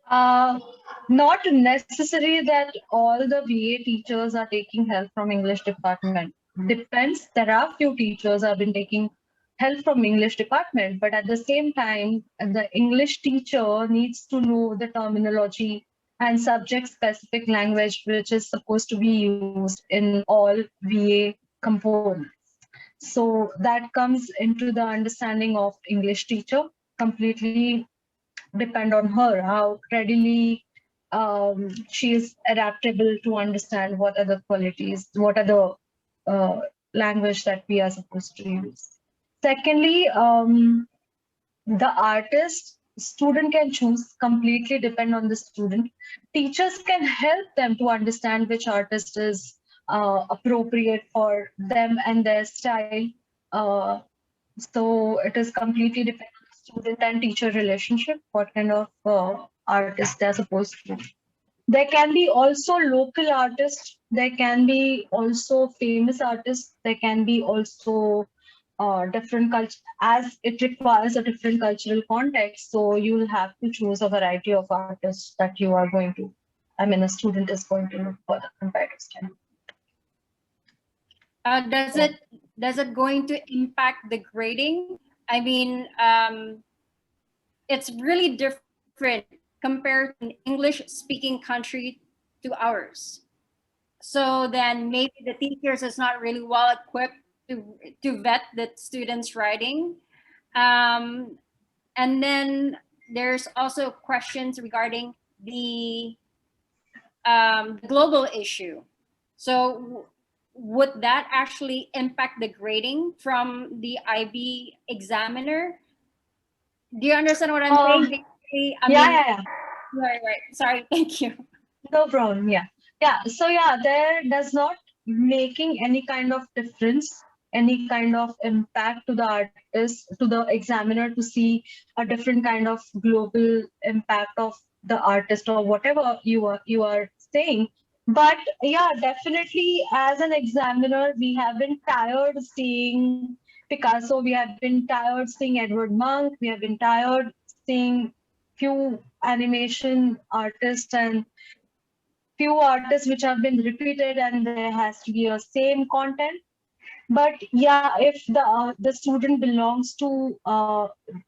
Not necessary that all the VA teachers are taking help from English department. Depends. There are few teachers have been taking help from English department, but at the same time, the English teacher needs to know the terminology and subject-specific language, which is supposed to be used in all VA components. So that comes into the understanding of English teacher, completely depend on her, how readily she is adaptable to understand what are the qualities, what are the language that we are supposed to use. Secondly, the artist, student can choose, completely depend on the student. Teachers can help them to understand which artist is appropriate for them and their style. So it is completely dependent on the student and teacher relationship, what kind of artist they're supposed to. There can be also local artists, there can be also famous artists, there can be also different culture, as it requires a different cultural context. So you'll have to choose a variety of artists that you are going to, a student is going to look for the comparative study. Does it going to impact the grading? I mean, it's really different compared to an English-speaking country to ours. So then maybe the teachers is not really well equipped to vet the students' writing. And then there's also questions regarding the global issue. So would that actually impact the grading from the IB examiner? Do you understand what I'm saying? Basically, Yeah. Right. Sorry, thank you. No problem. Yeah. So there does not making any kind of difference, any kind of impact to the artist, to the examiner to see a different kind of global impact of the artist or whatever you are saying. But yeah, definitely as an examiner, we have been tired seeing Picasso, we have been tired seeing Edward Munch, we have been tired seeing few animation artists and few artists which have been repeated, and there has to be a same content. But yeah, if the student belongs to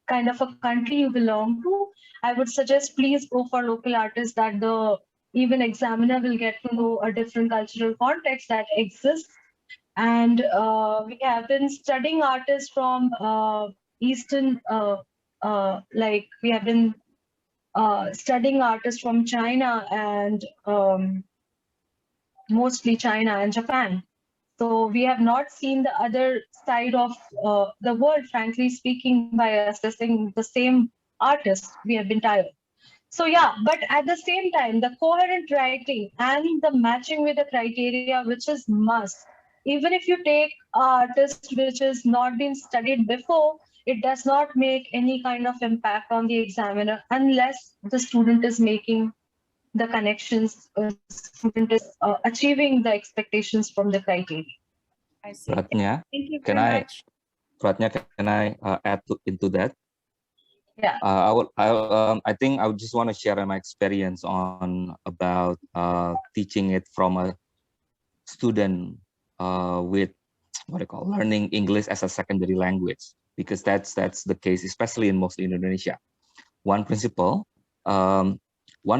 kind of a country you belong to, I would suggest please go for local artists, that the even examiner will get to know a different cultural context that exists. And we have been studying artists from Eastern, like we have been studying artists from China and mostly China and Japan. So we have not seen the other side of the world, frankly speaking, by assessing the same artist. We have been tired. So yeah, but at the same time, the coherent writing and the matching with the criteria, which is must. Even if you take artist which has not been studied before, it does not make any kind of impact on the examiner unless the student is making the connections, student is achieving the expectations from the criteria. I see. Pradnya, Thank you very much. Pradnya, can I add into that? Yeah. I think I would just want to share my experience on about teaching it from a student with what I call learning English as a secondary language, because that's the case, especially in mostly Indonesia. One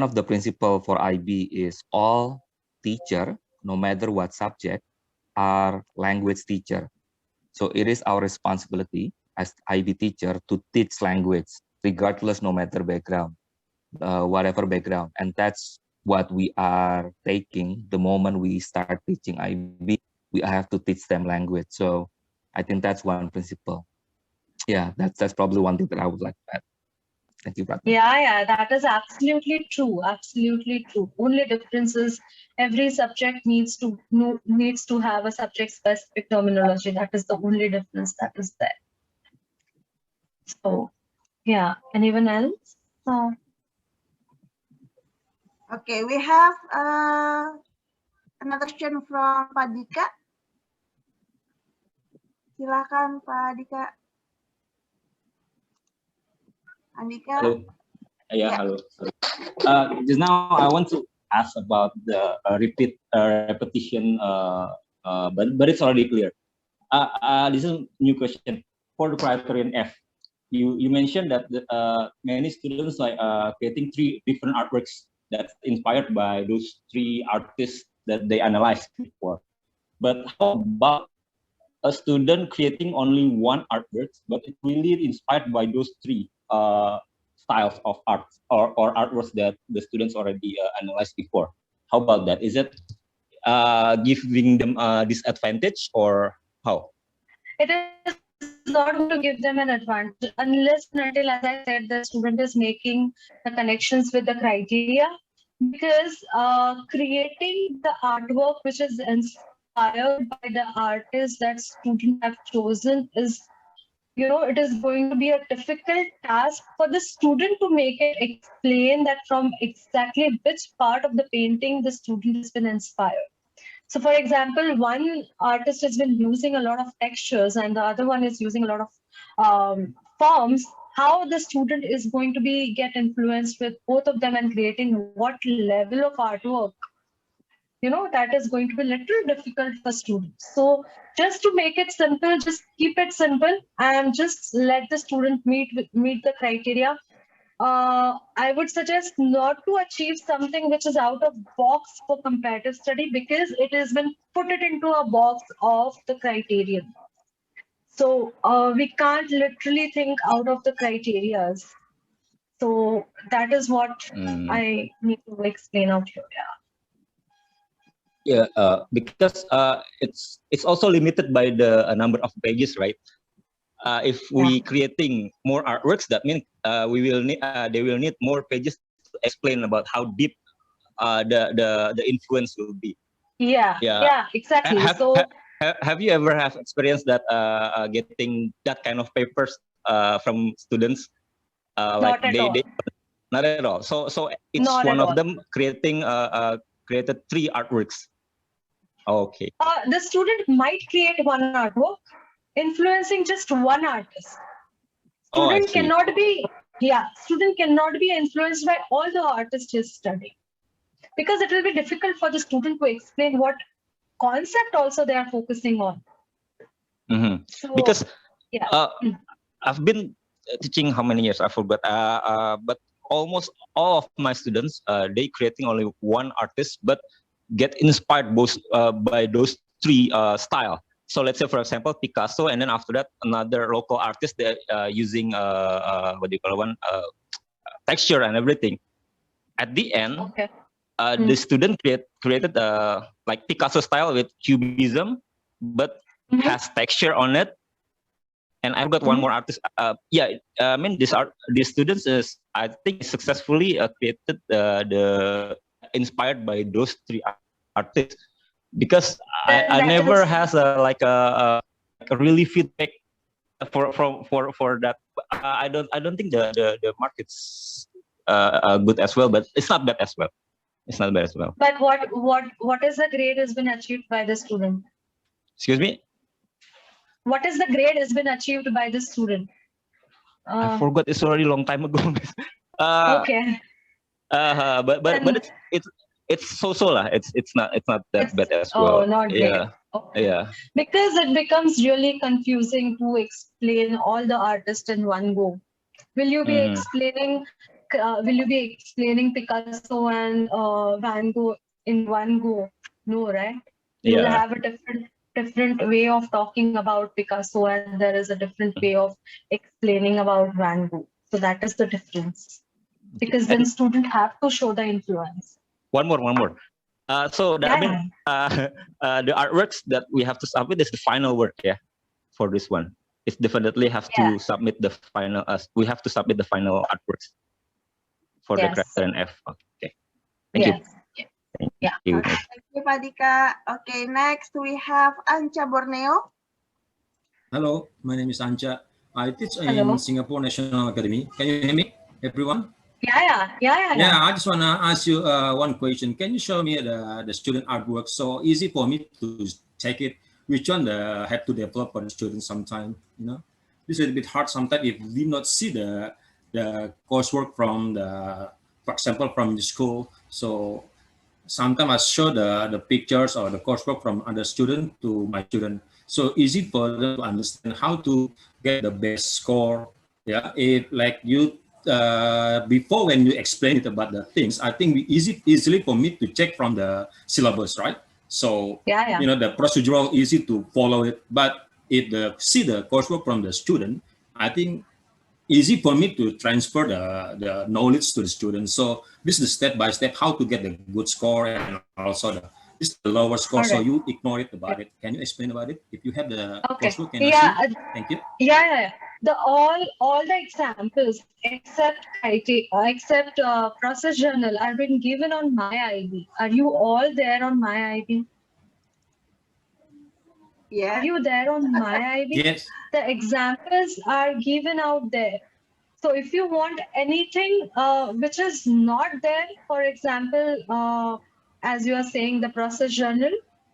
of the principle for IB is all teacher, no matter what subject, are language teacher. So it is our responsibility as IB teacher to teach language, regardless, no matter background, whatever background. And that's what we are taking the moment we start teaching IB. We have to teach them language. So I think that's one principle. Yeah, that's probably one thing that I would like to add. Thank you, Pradnya. Yeah, that is absolutely true. Absolutely true. Only difference is every subject needs to have a subject-specific terminology. That is the only difference that is there. So, yeah. Anyone else? Okay, we have another question from Pak Dika. Silakan, Pak Dika. Andika. Hello. Yeah, hello. Sorry. Just now I want to ask about the repetition, but it's already clear. This is a new question for the criterion F. You mentioned that many students like creating 3 different artworks that's inspired by those 3 artists that they analyzed before. But how about a student creating only 1 artwork, but it's really inspired by those 3 styles of art or artworks that the students already analyzed before? How about that? Is it giving them a disadvantage or how? It is not going to give them an advantage unless and until, as I said, the student is making the connections with the criteria. Because creating the artwork which is inspired by the artist that student have chosen is, it is going to be a difficult task for the student to make it explain that from exactly which part of the painting the student has been inspired. So for example, one artist has been using a lot of textures and the other one is using a lot of forms. How the student is going to get influenced with both of them and creating what level of artwork, that is going to be a little difficult for students. So just to make it simple, just keep it simple and just let the student meet the criteria. I would suggest not to achieve something which is out of box for comparative study, because it has been put it into a box of the criterion. So we can't literally think out of the criterias. So that is what I need to explain out here. Yeah, because it's also limited by the number of pages, right? If we creating more artworks, that means we will need they will need more pages to explain about how deep the influence will be. Yeah, exactly. Have you ever have experienced that getting that kind of papers from students? Like not at all. So it's Not one at of all. them creating created 3 artworks. Okay. The student might create one artwork, influencing just one artist. Student cannot be influenced by all the artists he's studying, because it will be difficult for the student to explain what concept also they are focusing on. So, because I've been teaching how many years I forgot, but almost all of my students they creating only one artist, but get inspired both by those 3 style. So let's say, for example, Picasso, and then after that another local artist, they're using what do you call one, texture and everything. At the end, the student created like Picasso style with cubism, but has texture on it. And I've got one more artist. I mean, these students is, I think, successfully created the inspired by those 3 artists, because I never has a really feedback for that. I don't think the market's good as well, but it's not bad as well. It's not bad as well. But what is the grade has been achieved by the student? Excuse me? What is the grade has been achieved by the student? I forgot. It's already a long time ago. Okay. But it's so lah. It's not that bad as well. Oh, not great. Yeah. Because it becomes really confusing to explain all the artists in one go. Will you be explaining? Will you be explaining Picasso and Van Gogh in one go? No, right? You will have a different way of talking about Picasso, and there is a different way of explaining about Van Gogh. So that is the difference. Because then students have to show the influence. One more. So that means the artworks that we have to submit is the final work, for this one. It's definitely have to submit the final. We have to submit the final artworks for the criterion F. Okay. Thank you. Thank you. Thank you, Padika. Okay, next we have Anca Borneo. Hello, my name is Anca. I teach in Singapore National Academy. Can you hear me, everyone? Yeah. I just want to ask you one question. Can you show me the student artwork? So easy for me to check it. Which one have to develop for the students sometime, This is a bit hard sometimes if we not see the coursework from for example, from the school. So sometimes I show the pictures or the coursework from other student to my student. So easy for them to understand how to get the best score. Yeah, if like you before when you explain it about the things, I think easily for me to check from the syllabus, right? So the procedural easy to follow it. But if see the coursework from the student, I think easy for me to transfer the knowledge to the students. So this is the step by step how to get the good score and also this is the lower score. So you ignore it about it. Can you explain about it? If you have the coursework, can you see? Thank you. Yeah. All the examples except process journal are been given on my IB. Are you all there on my IB? Yeah. Are you there on my IB? Yes. The examples are given out there. So if you want anything which is not there, for example, as you are saying, the process journal,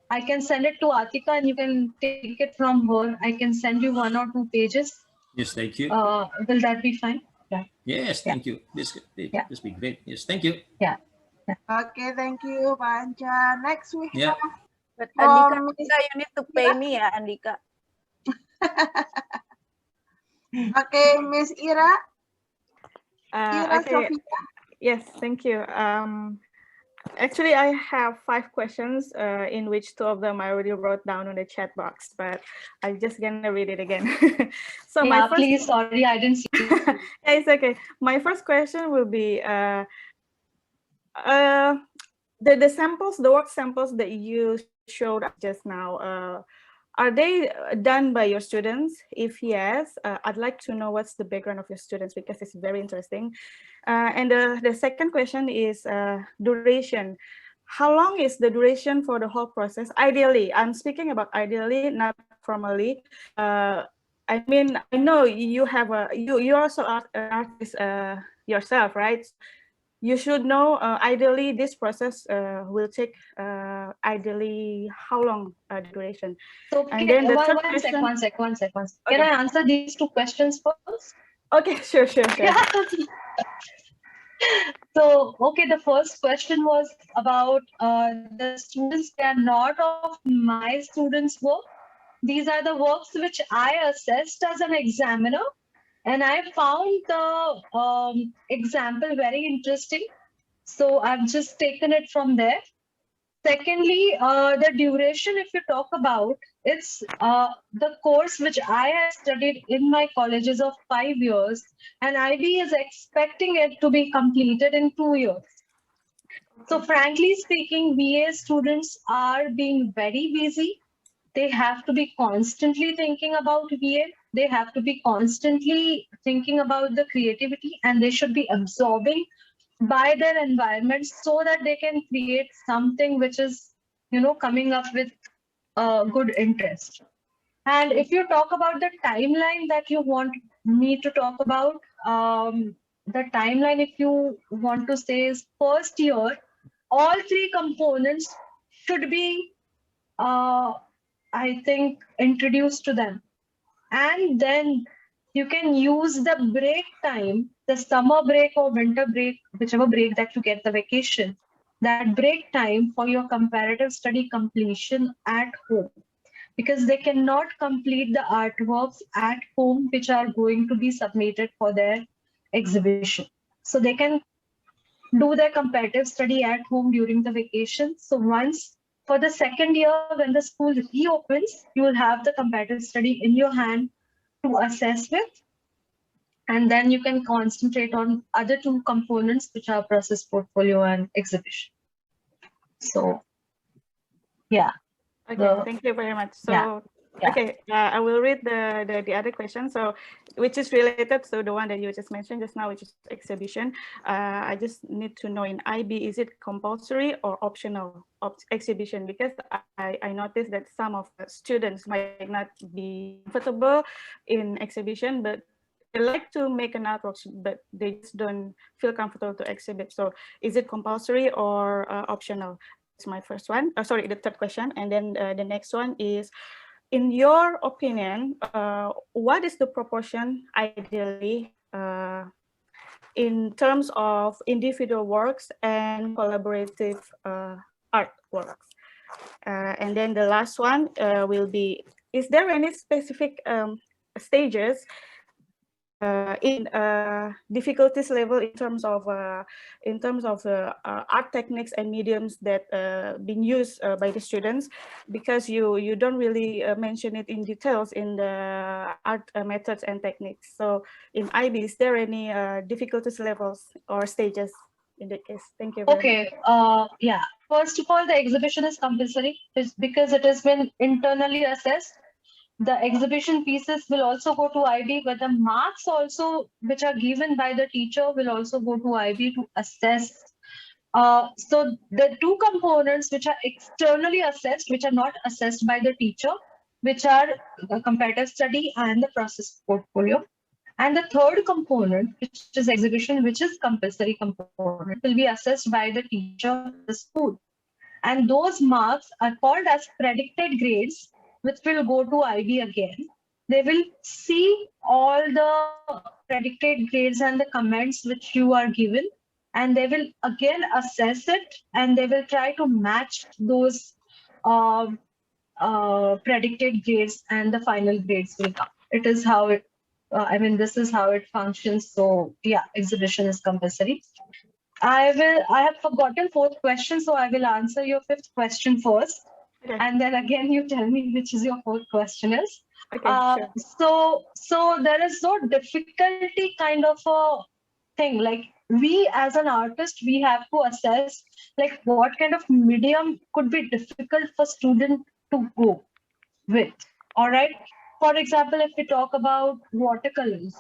I can send it to Atika and you can take it from her. I can send you 1 or 2 pages. Yes, thank you. Will that be fine? Yeah. Yes, thank you. This be great. Yes, thank you. Yeah. Okay, thank you, Pak Anca. Next we Yeah. have But from Andika, Miss you need to pay me ya, Andika. Okay, Miss Ira. Ira Okay. Sofia. Yes, thank you. Actually, I have 5 questions in which 2 of them I already wrote down on the chat box, but I'm just gonna read it again. So Yeah, my first, please, sorry, I didn't see. it's okay. My first question will be the samples, the work samples that you showed just now. Are they done by your students? If yes, I'd like to know what's the background of your students because it's very interesting. And the second question is duration. How long is the duration for the whole process? Ideally, I'm speaking about ideally, not formally. I mean, I know you have you also are an artist yourself, right? You should know ideally this process will take ideally how long duration. So, And then the third question. one sec. Can Okay. I answer these 2 questions first? Okay, sure. So, okay, the first question was about the students. They are not of my students' work. These are the works which I assessed as an examiner, and I found the example very interesting. So I've just taken it from there. Secondly, the duration, if you talk about, it's the course which I have studied in my college is of 5 years, and IB is expecting it to be completed in 2 years. So frankly speaking, VA students are being very busy. They have to be constantly thinking about VA. They have to be constantly thinking about the creativity, and they should be absorbing by their environment so that they can create something which is, coming up with good interest. And if you talk about the timeline that you want me to talk about, the timeline, if you want to say, is first year, all 3 components should be, I think, introduced to them. And then you can use the break time, the summer break or winter break, whichever break that you get, the vacation, that break time for your comparative study completion at home. Because they cannot complete the artworks at home, which are going to be submitted for their exhibition. So they can do their comparative study at home during the vacation. So once for the second year, when the school reopens, you will have the comparative study in your hand to assess with. And then you can concentrate on other 2 components, which are process portfolio and exhibition. So, yeah. Okay, thank you very much. So, yeah. Okay, I will read the other question. So, which is related to the one that you just mentioned just now, which is exhibition. I just need to know in IB, is it compulsory or optional exhibition? Because I noticed that some of the students might not be comfortable in exhibition, but they like to make an artwork, but they just don't feel comfortable to exhibit. So, is it compulsory or optional? That's my first one. Sorry, the third question. And then the next one is, in your opinion, what is the proportion ideally in terms of individual works and collaborative artworks? And then the last one will be, is there any specific stages in difficulties level in terms of art techniques and mediums that being used by the students, because you don't really mention it in details in the art methods and techniques. So in IB, is there any difficulties levels or stages in that case? Thank you very much. Yeah. First of all, the exhibition is compulsory because it has been internally assessed. The exhibition pieces will also go to IB, but the marks also, which are given by the teacher, will also go to IB to assess. So the 2 components which are externally assessed, which are not assessed by the teacher, which are the comparative study and the process portfolio. And the third component, which is exhibition, which is compulsory component, will be assessed by the teacher, the school. And those marks are called as predicted grades, which will go to IB again. They will see all the predicted grades and the comments which you are given, and they will again assess it, and they will try to match those predicted grades, and the final grades will come. It is how it, I mean, this is how it functions. So yeah, exhibition is compulsory. I have forgotten fourth question, so I will answer your fifth question first. Okay. And then again, you tell me which is your fourth question is. Okay, sure. So there is no difficulty kind of a thing. Like we as an artist, we have to assess like what kind of medium could be difficult for student to go with. All right. For example, if we talk about watercolors,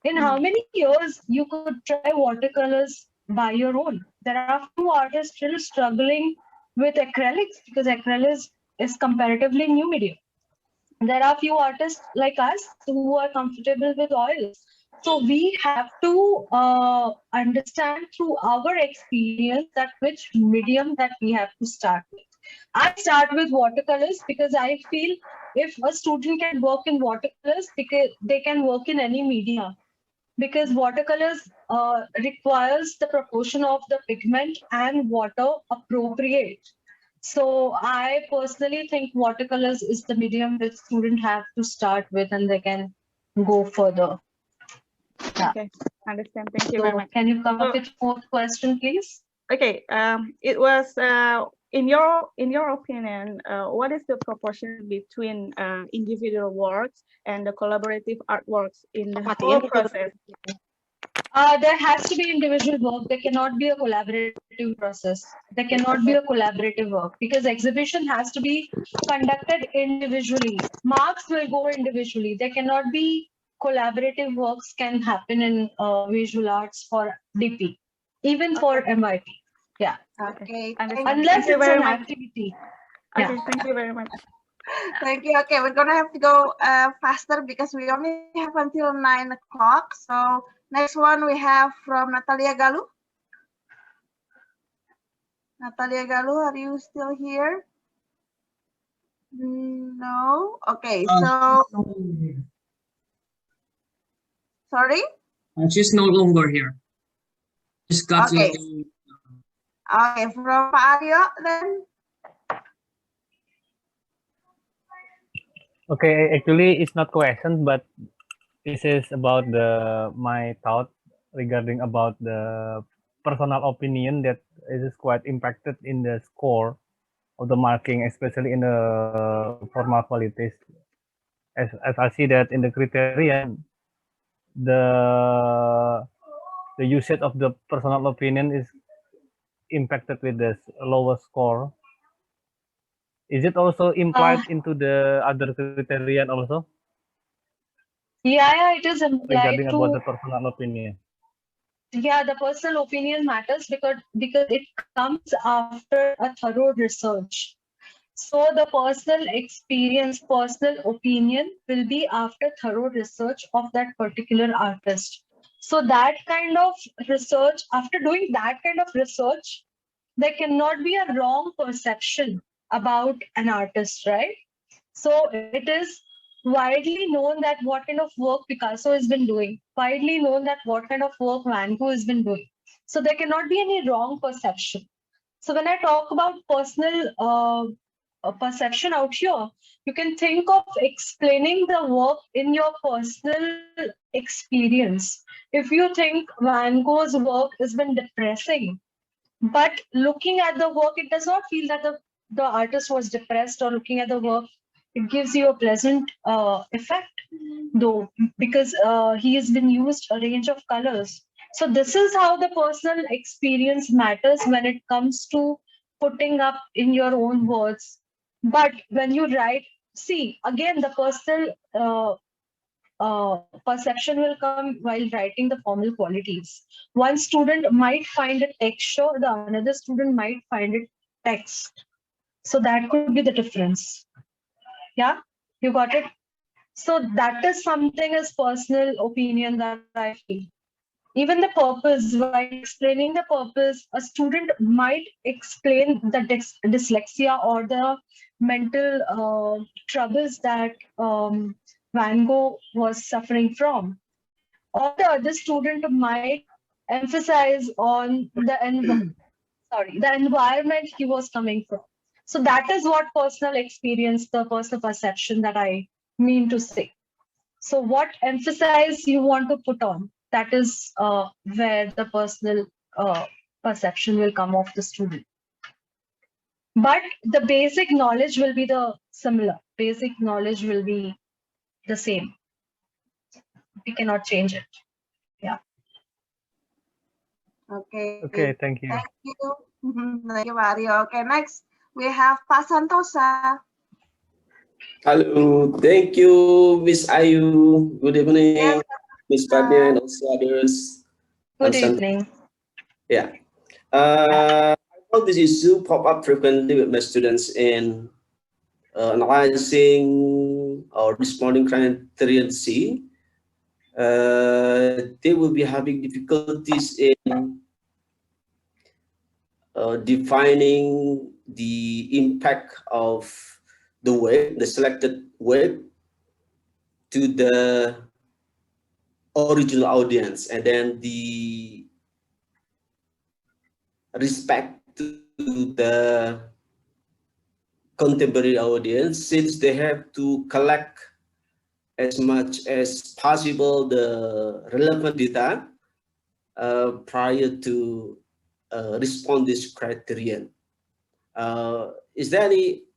in how many years you could try watercolors by your own? There are few artists still struggling with acrylics because acrylics is comparatively new medium. There are few artists like us who are comfortable with oils. So we have to understand through our experience that which medium that we have to start with. I start with watercolors because I feel if a student can work in watercolors, because they can work in any media. Because watercolors requires the proportion of the pigment and water appropriate. So I personally think watercolors is the medium which students have to start with, and they can go further. Yeah. Okay, understand. Thank you very much. Can you come up with fourth question, please? Okay, it was in your opinion, what is the proportion between individual works and the collaborative artworks in the whole process? There has to be individual work. There cannot be a collaborative process. There cannot be a collaborative work because exhibition has to be conducted individually. Marks will go individually. There cannot be collaborative works can happen in visual arts for DP, even for MIT. Yeah. Okay. Unless it's an activity. Okay, thank you very much. Thank you. Okay, we're gonna have to go faster because we only have until 9 o'clock. So next one we have from Natalia Galu. Natalia Galu, are you still here? No. Okay, so sorry? She's no longer here. She's got Okay. Okay, from Pak Aryo then. Okay, actually it's not question, but this is about my thought regarding about the personal opinion that it is quite impacted in the score of the marking, especially in the formal qualities. As I see that in the criteria, the usage of the personal opinion is impacted with this lower score. Is it also implied into the other criteria also? Yeah, it is implied regarding about the personal opinion. Yeah, the personal opinion matters because it comes after a thorough research. So the personal experience, personal opinion will be after thorough research of that particular artist. So that kind of research, after doing that kind of research, there cannot be a wrong perception about an artist, right? So it is widely known that what kind of work Picasso has been doing, widely known that what kind of work Van Gogh has been doing. So there cannot be any wrong perception. So when I talk about personal perception out here, you can think of explaining the work in your personal experience. If you think Van Gogh's work has been depressing, but looking at the work, it does not feel that the artist was depressed, or looking at the work, it gives you a pleasant effect, though, because he has been used a range of colors. So this is how the personal experience matters when it comes to putting up in your own words. But when you write, see, again, the personal perception will come while writing the formal qualities. One student might find it texture, the another student might find it text. So that could be the difference. Yeah, you got it? So that is something as personal opinion that I feel. Even the purpose, while explaining the purpose, a student might explain the dyslexia or the mental troubles that Van Gogh was suffering from. Or the other student might emphasize on the the environment he was coming from. So that is what personal experience, the personal perception that I mean to say. So what emphasis you want to put on, that is where the personal perception will come of the student. But the basic knowledge will be the similar. Basic knowledge will be the same. We cannot change it. Yeah. Okay. Okay, thank you. Thank you. Thank you, Mario. Okay, next we have Pak Santosa. Hello, thank you, Miss Ayu. Good evening, Yes, Miss Pradnya and also others. Good evening. Yeah. I know this issue pop up frequently with my students in analyzing or responding criterion C. They will be having difficulties in defining the impact of the web, the selected web, to the original audience, and then the respect to the contemporary audience, since they have to collect as much as possible the relevant data prior to respond this criterion. Is there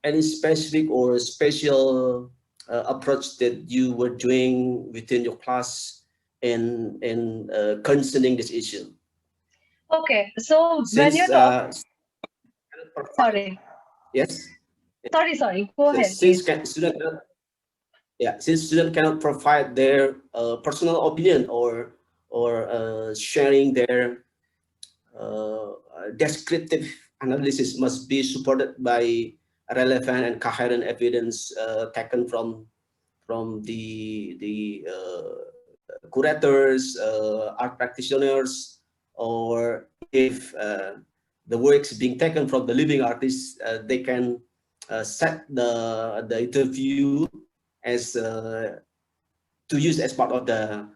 any specific or special approach that you were doing within your class in concerning this issue? Okay, so Since, when you're talking, sorry. Yes. Sorry. Go ahead, Since please. since student cannot provide their personal opinion or sharing their descriptive analysis must be supported by relevant and coherent evidence taken from the curators, art practitioners, or if the works being taken from the living artists, they can set the interview as to use as part of the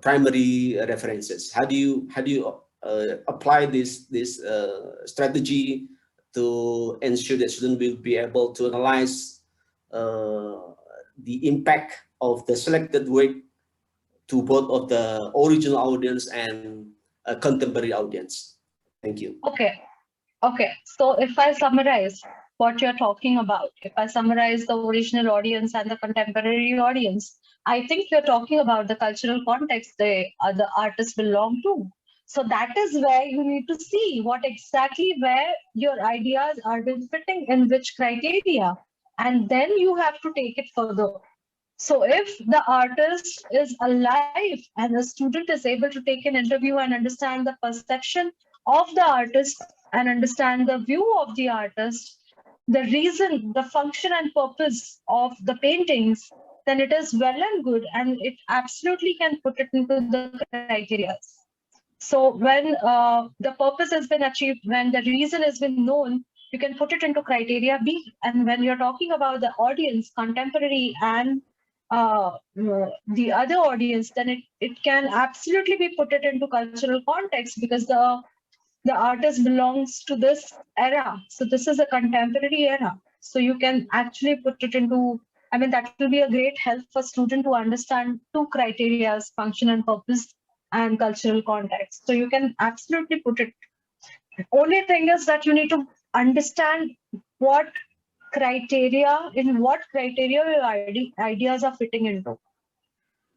primary references. How do you apply this strategy to ensure that students will be able to analyze the impact of the selected work to both of the original audience and a contemporary audience? Thank you. Okay. So if I summarize what you're talking about, if I summarize the original audience and the contemporary audience, I think you're talking about the cultural context the artists belong to. So that is where you need to see what exactly where your ideas are been fitting in which criteria, and then you have to take it further. So if the artist is alive and the student is able to take an interview and understand the perception of the artist and understand the view of the artist, the reason, the function and purpose of the paintings, then it is well and good, and it absolutely can put it into the criteria. So when the purpose has been achieved, when the reason has been known, you can put it into criteria B. And when you're talking about the audience, contemporary and the other audience, then it can absolutely be put it into cultural context, because the artist belongs to this era. So this is a contemporary era. So you can actually put it into, I mean, that will be a great help for student to understand two criteria, function and purpose and cultural context. So you can absolutely put it. Only thing is that you need to understand what criteria your ideas are fitting into,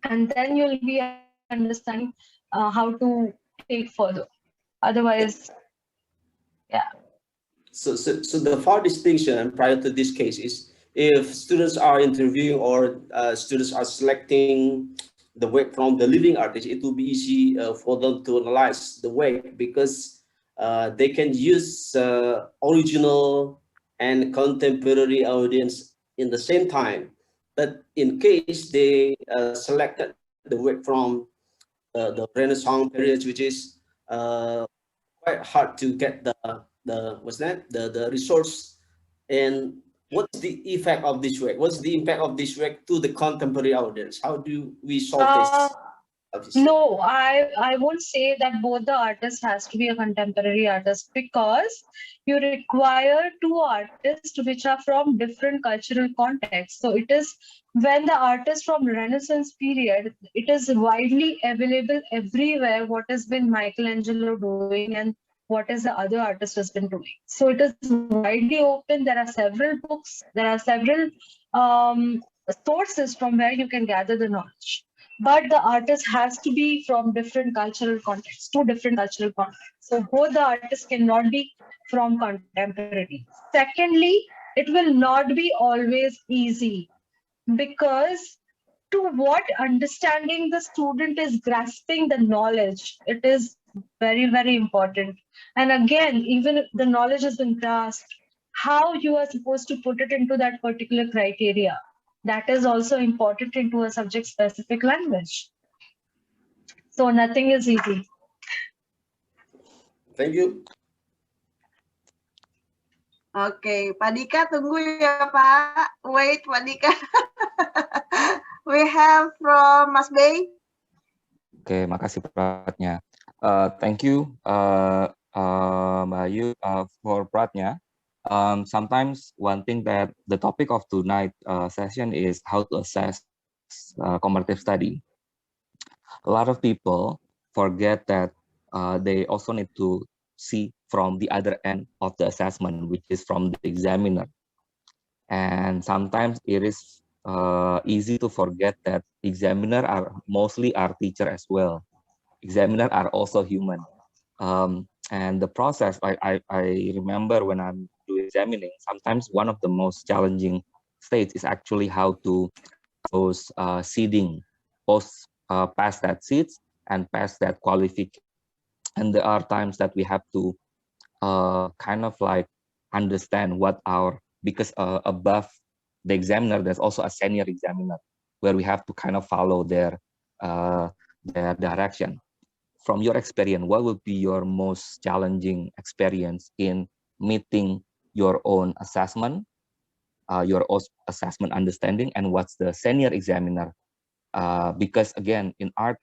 and then you'll be understanding how to take further. Otherwise, yeah. So the far distinction prior to this case is if students are interviewing or students are selecting the work from the living artist, it will be easy for them to analyze the work, because they can use original and contemporary audience in the same time. But in case they selected the work from the Renaissance period, which is quite hard to get the resource, and what's the effect of this work? What's the impact of this work to the contemporary audience? How do we solve this? No, I won't say that both the artist has to be a contemporary artist, because you require two artists which are from different cultural contexts. So it is when the artist from Renaissance period, it is widely available everywhere what has been Michelangelo doing and what is the other artist has been doing. So it is widely open. There are several books, there are several sources from where you can gather the knowledge. But the artist has to be from different cultural contexts, two different cultural contexts. So both the artists cannot be from contemporary. Secondly, it will not be always easy, because to what understanding the student is grasping the knowledge, it is very, very important. And again, even if the knowledge has been grasped, how you are supposed to put it into that particular criteria, that is also important into a subject specific language. So nothing is easy. Thank you. Oke, Pak Dika tunggu ya Pak. Wait, Pak Dika. We have from Mas Bey. Oke, makasih Pradnya. Thank you, Mbak Ayu, for Pradnya. Sometimes one thing that the topic of tonight session is how to assess comparative study. A lot of people forget that they also need to see from the other end of the assessment, which is from the examiner. And sometimes it is easy to forget that examiner are mostly our teacher as well. Examiner are also human. And the process, I remember when I'm doing examining, sometimes one of the most challenging stages is actually how to post seeding, pass that seeds and pass that qualification. And there are times that we have to kind of like understand what our, because above the examiner, there's also a senior examiner where we have to kind of follow their direction. From your experience, what would be your most challenging experience in meeting your own assessment, your own assessment understanding, and what's the senior examiner? Because again, in art,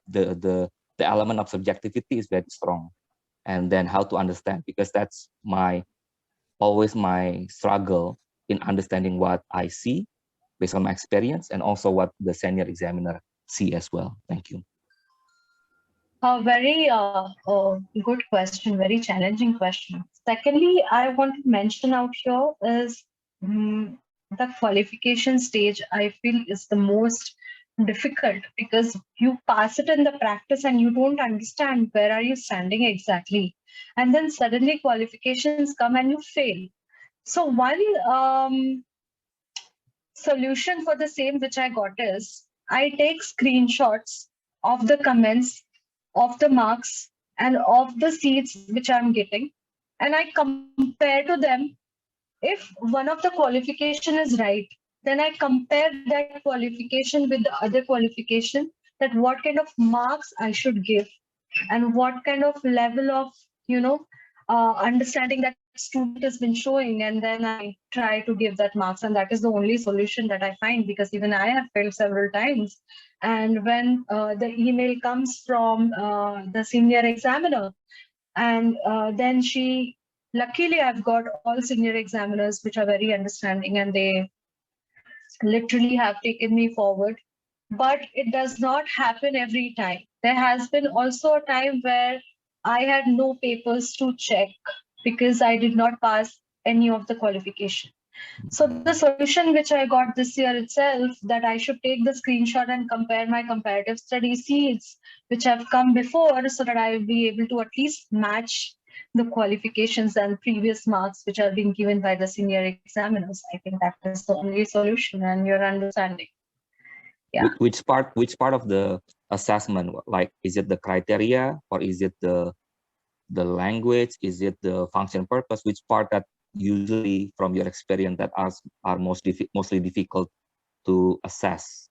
the element of subjectivity is very strong, and then how to understand, because that's always my struggle in understanding what I see based on my experience, and also what the senior examiner see as well. Thank you. A very good question, very challenging question. Secondly, I want to mention out here is the qualification stage, I feel, is the most difficult, because you pass it in the practice and you don't understand where are you standing exactly. And then suddenly qualifications come and you fail. So one solution for the same which I got is, I take screenshots of the comments, of the marks, and of the seats which I'm getting, and I compare to them. If one of the qualification is right, then I compare that qualification with the other qualification, that what kind of marks I should give and what kind of level of understanding that student has been showing, and then I try to give that marks. And that is the only solution that I find, because even I have failed several times. And when the email comes from the senior examiner, and then luckily I've got all senior examiners which are very understanding, and they literally have taken me forward. But it does not happen every time. There has been also a time where I had no papers to check because I did not pass any of the qualification. So the solution which I got this year itself, that I should take the screenshot and compare my comparative study seats which have come before, so that I will be able to at least match the qualifications and previous marks which are being given by the senior examiners. I think that is the only solution, and your understanding. Yeah. Which part of the assessment, like, is it the criteria, or is it the language, is it the function purpose? Which part that usually, from your experience, that are mostly difficult to assess?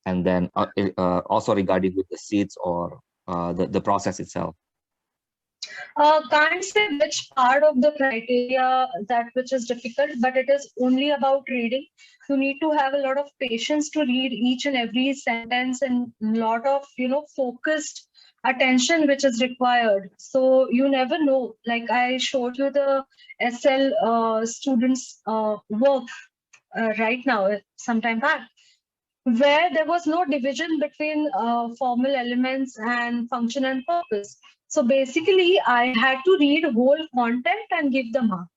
And then also regarding with the seats or the process itself. Can't say which part of the criteria that which is difficult, but it is only about reading. You need to have a lot of patience to read each and every sentence, and lot of focused attention which is required. So you never know. Like I showed you the SL students work right now, sometime back, where there was no division between formal elements and function and purpose. So basically, I had to read whole content and give the mark.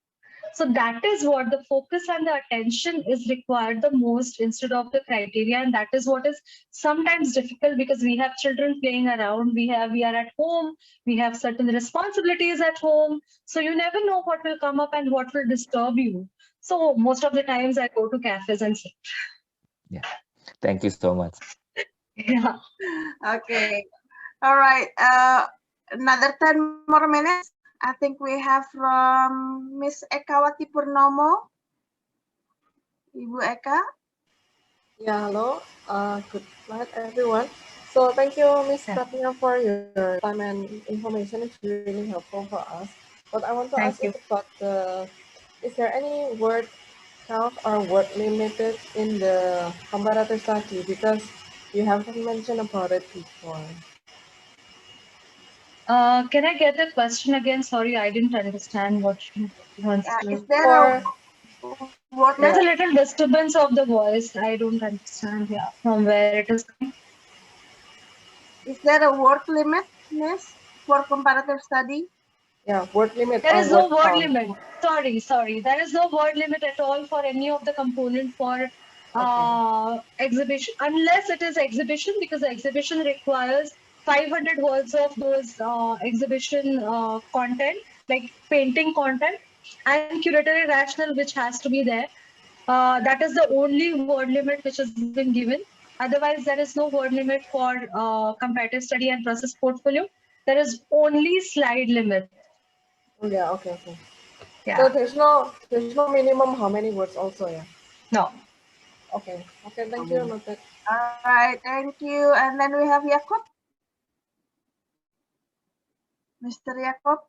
So that is what the focus and the attention is required the most instead of the criteria. And that is what is sometimes difficult because we have children playing around. We are at home. We have certain responsibilities at home. So you never know what will come up and what will disturb you. So most of the times I go to cafes and sit. Yeah. Thank you so much. Yeah. Okay. All right. Another 10 more minutes. I think we have from Miss Ekawati Purnomo. Ibu Eka. Yeah, hello. Good night, everyone. So thank you, Ms. Pradnya, for your time and information. It's really helpful for us. But I want to ask you about is there any word count or word limited in the comparative study? Because you haven't mentioned about it before. Can I get the question again? Sorry, I didn't understand what you want to. Is there There's a little disturbance of the voice. I don't understand from where it is coming. Is there a word limit, Miss, for comparative study? Yeah, word limit. There is no word limit. Sorry. There is no word limit at all for any of the component for exhibition, unless it is exhibition, because the exhibition requires 500 words of those exhibition content, like painting content, and curatory rationale, which has to be there. That is the only word limit which has been given. Otherwise, there is no word limit for comparative study and process portfolio. There is only slide limit. Yeah, okay. Yeah. So there's no minimum how many words also, yeah? No. Okay, thank you, noted. All right, thank you. And then we have Jacob. Mr. Jacob.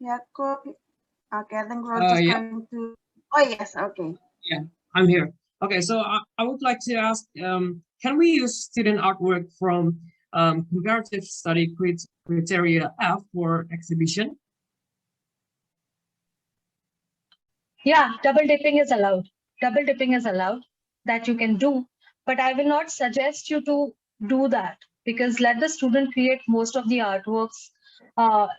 Jacob. Okay, I think we're just going to. Oh, yes, okay. Yeah, I'm here. Okay, so I would like to ask, can we use student artwork from comparative study criteria F for exhibition? Yeah, double dipping is allowed. Double dipping is allowed that you can do, but I will not suggest you to do that because let the student create most of the artworks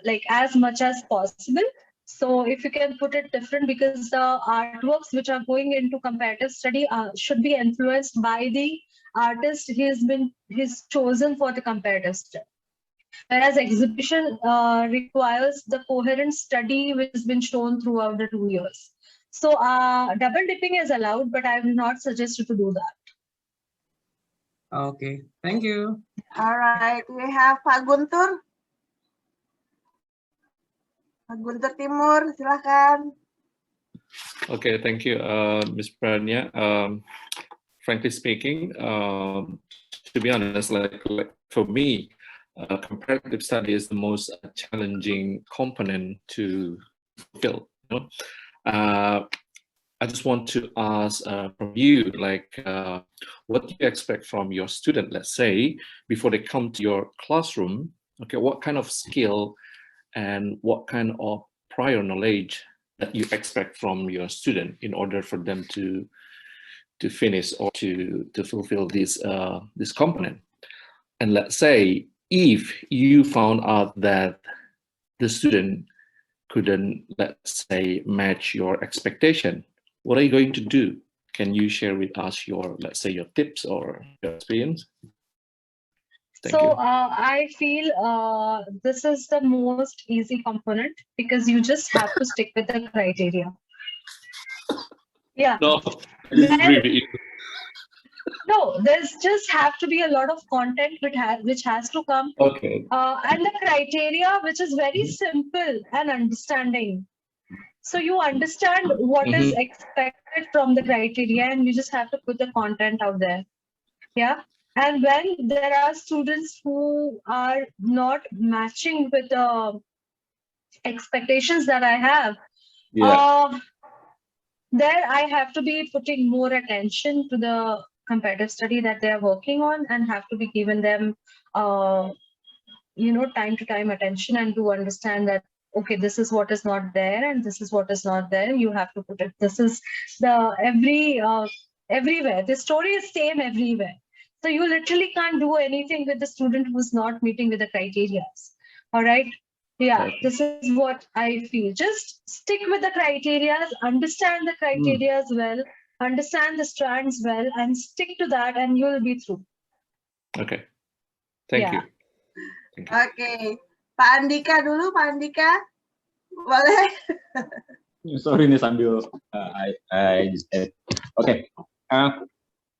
like as much as possible. So if you can put it different, because the artworks which are going into comparative study should be influenced by the artist he's chosen for the comparative study. Whereas exhibition requires the coherent study which has been shown throughout the 2 years. So double dipping is allowed, but I will not suggest you to do that. Okay, thank you. All right, we have Pak Guntur. Pak Guntur Timur, silakan. Okay, thank you, Ms. Pradnya. Frankly speaking, to be honest, like for me, comparative study is the most challenging component to fulfill. I just want to ask from you, like, what do you expect from your student, let's say, before they come to your classroom? Okay, what kind of skill and what kind of prior knowledge that you expect from your student in order for them to finish or to fulfill this component? And let's say if you found out that the student couldn't, let's say, match your expectation, what are you going to do? Can you share with us your, let's say, your tips or your experience? I feel this is the most easy component because you just have to stick with the criteria. Yeah. No, this is really easy. No, there's just have to be a lot of content which has to come. Okay. And the criteria, which is very simple and understanding. So you understand what is expected from the criteria and you just have to put the content out there. Yeah. And when there are students who are not matching with the expectations that I have, there I have to be putting more attention to the comparative study that they are working on, and have to be given them, time to time attention, and to understand that, okay, this is what is not there, and this is what is not there. You have to put it. This is the everywhere. The story is same everywhere. So you literally can't do anything with the student who's not meeting with the criteria. All right. Yeah, this is what I feel. Just stick with the criteria, understand the criteria well, understand the strands well, and stick to that, and you'll be through. Okay. Thank you. Oke, Pak Andika dulu, Pak Andika, boleh? Sorry nih sambil I just add. Okay,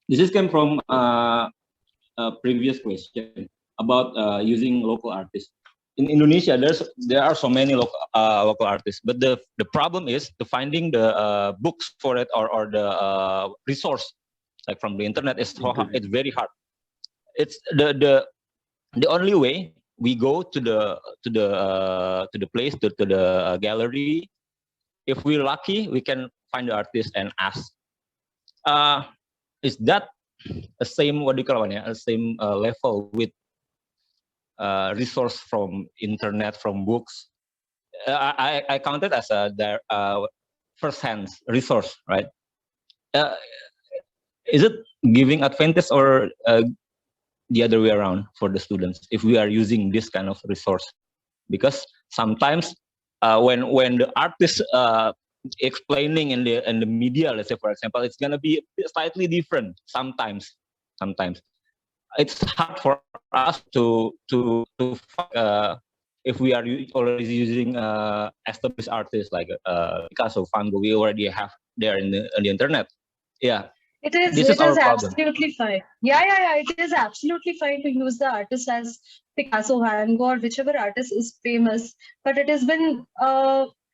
this is came from a previous question about using local artists. In Indonesia, there are so many local artists, but the problem is to finding the books for it or the resource like from the internet is it's very hard. It's the only way we go to the place to the gallery. If we're lucky, we can find the artist and ask. Is that the same same level with resource from internet, from books? I count it as a first-hand resource, right? Is it giving advantage or the other way around for the students if we are using this kind of resource? Because sometimes when the artist explaining in the media, let's say for example, it's gonna be slightly different sometimes. It's hard for us to if we are already using established artists like Picasso, Van Gogh, we already have there in the internet. Yeah, it is absolutely fine. Yeah. It is absolutely fine to use the artist as Picasso, Van Gogh, or whichever artist is famous. But it has been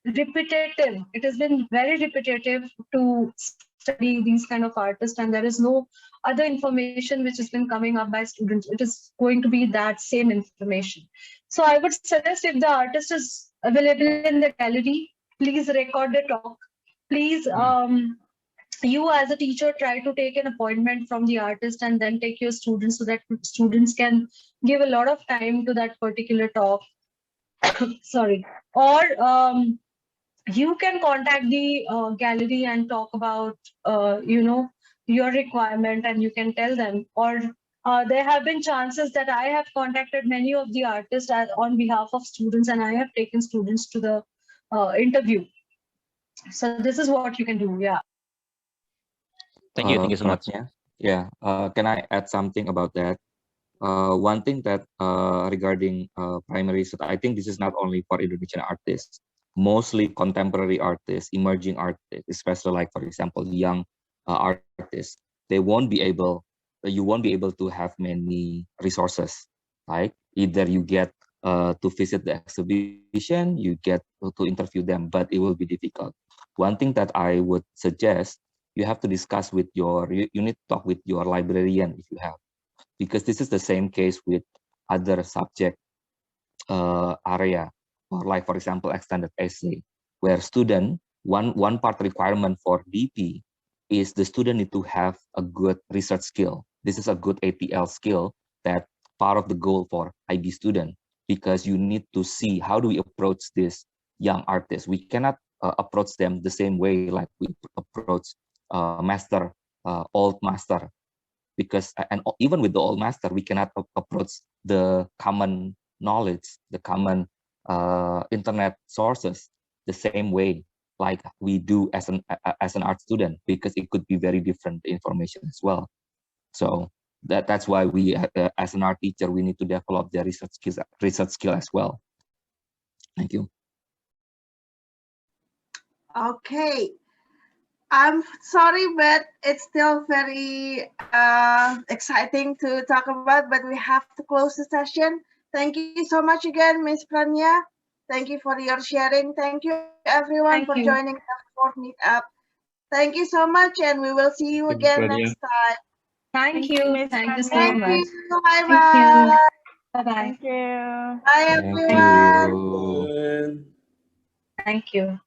repetitive. It has been very repetitive to study these kind of artists, and there is no other information which has been coming up by students. It is going to be that same information. So I would suggest, if the artist is available in the gallery, please record the talk. Please, you as a teacher, try to take an appointment from the artist and then take your students, so that students can give a lot of time to that particular talk. Sorry. Or you can contact the gallery and talk about, your requirement, and you can tell them. Or there have been chances that I have contacted many of the artists on behalf of students, and I have taken students to the interview. So this is what you can do. Yeah. Thank you so much. Yeah. Can I add something about that? One thing that regarding primary, so I think this is not only for Indonesian artists, mostly contemporary artists, emerging artists, especially like, for example, young artists. You won't be able to have many resources. Like either you get to visit the exhibition, you get to interview them, but it will be difficult. One thing that I would suggest, you have to discuss with you need to talk with your librarian if you have, because this is the same case with other subject area, or like, for example, extended essay, where student, one part requirement for DP is the student need to have a good research skill. This is a good ATL skill, that part of the goal for IB student, because you need to see how do we approach this young artists. We cannot approach them the same way like we approach old master, because and even with the old master, we cannot approach the common knowledge, the common internet sources the same way like we do as an art student, because it could be very different information as well. So that's why we as an art teacher, we need to develop their research skill as well. Thank you. Okay. I'm sorry, but it's still very exciting to talk about, but we have to close the session. Thank you so much again, Ms. Pradnya. Thank you for your sharing. Thank you, everyone, for joining the fourth meetup. Thank you so much, and we will see you again next time. Thank you. Thank you so Thank much. you. Bye Thank you. bye. Bye-bye. Thank you. Bye Thank everyone. you. Thank you.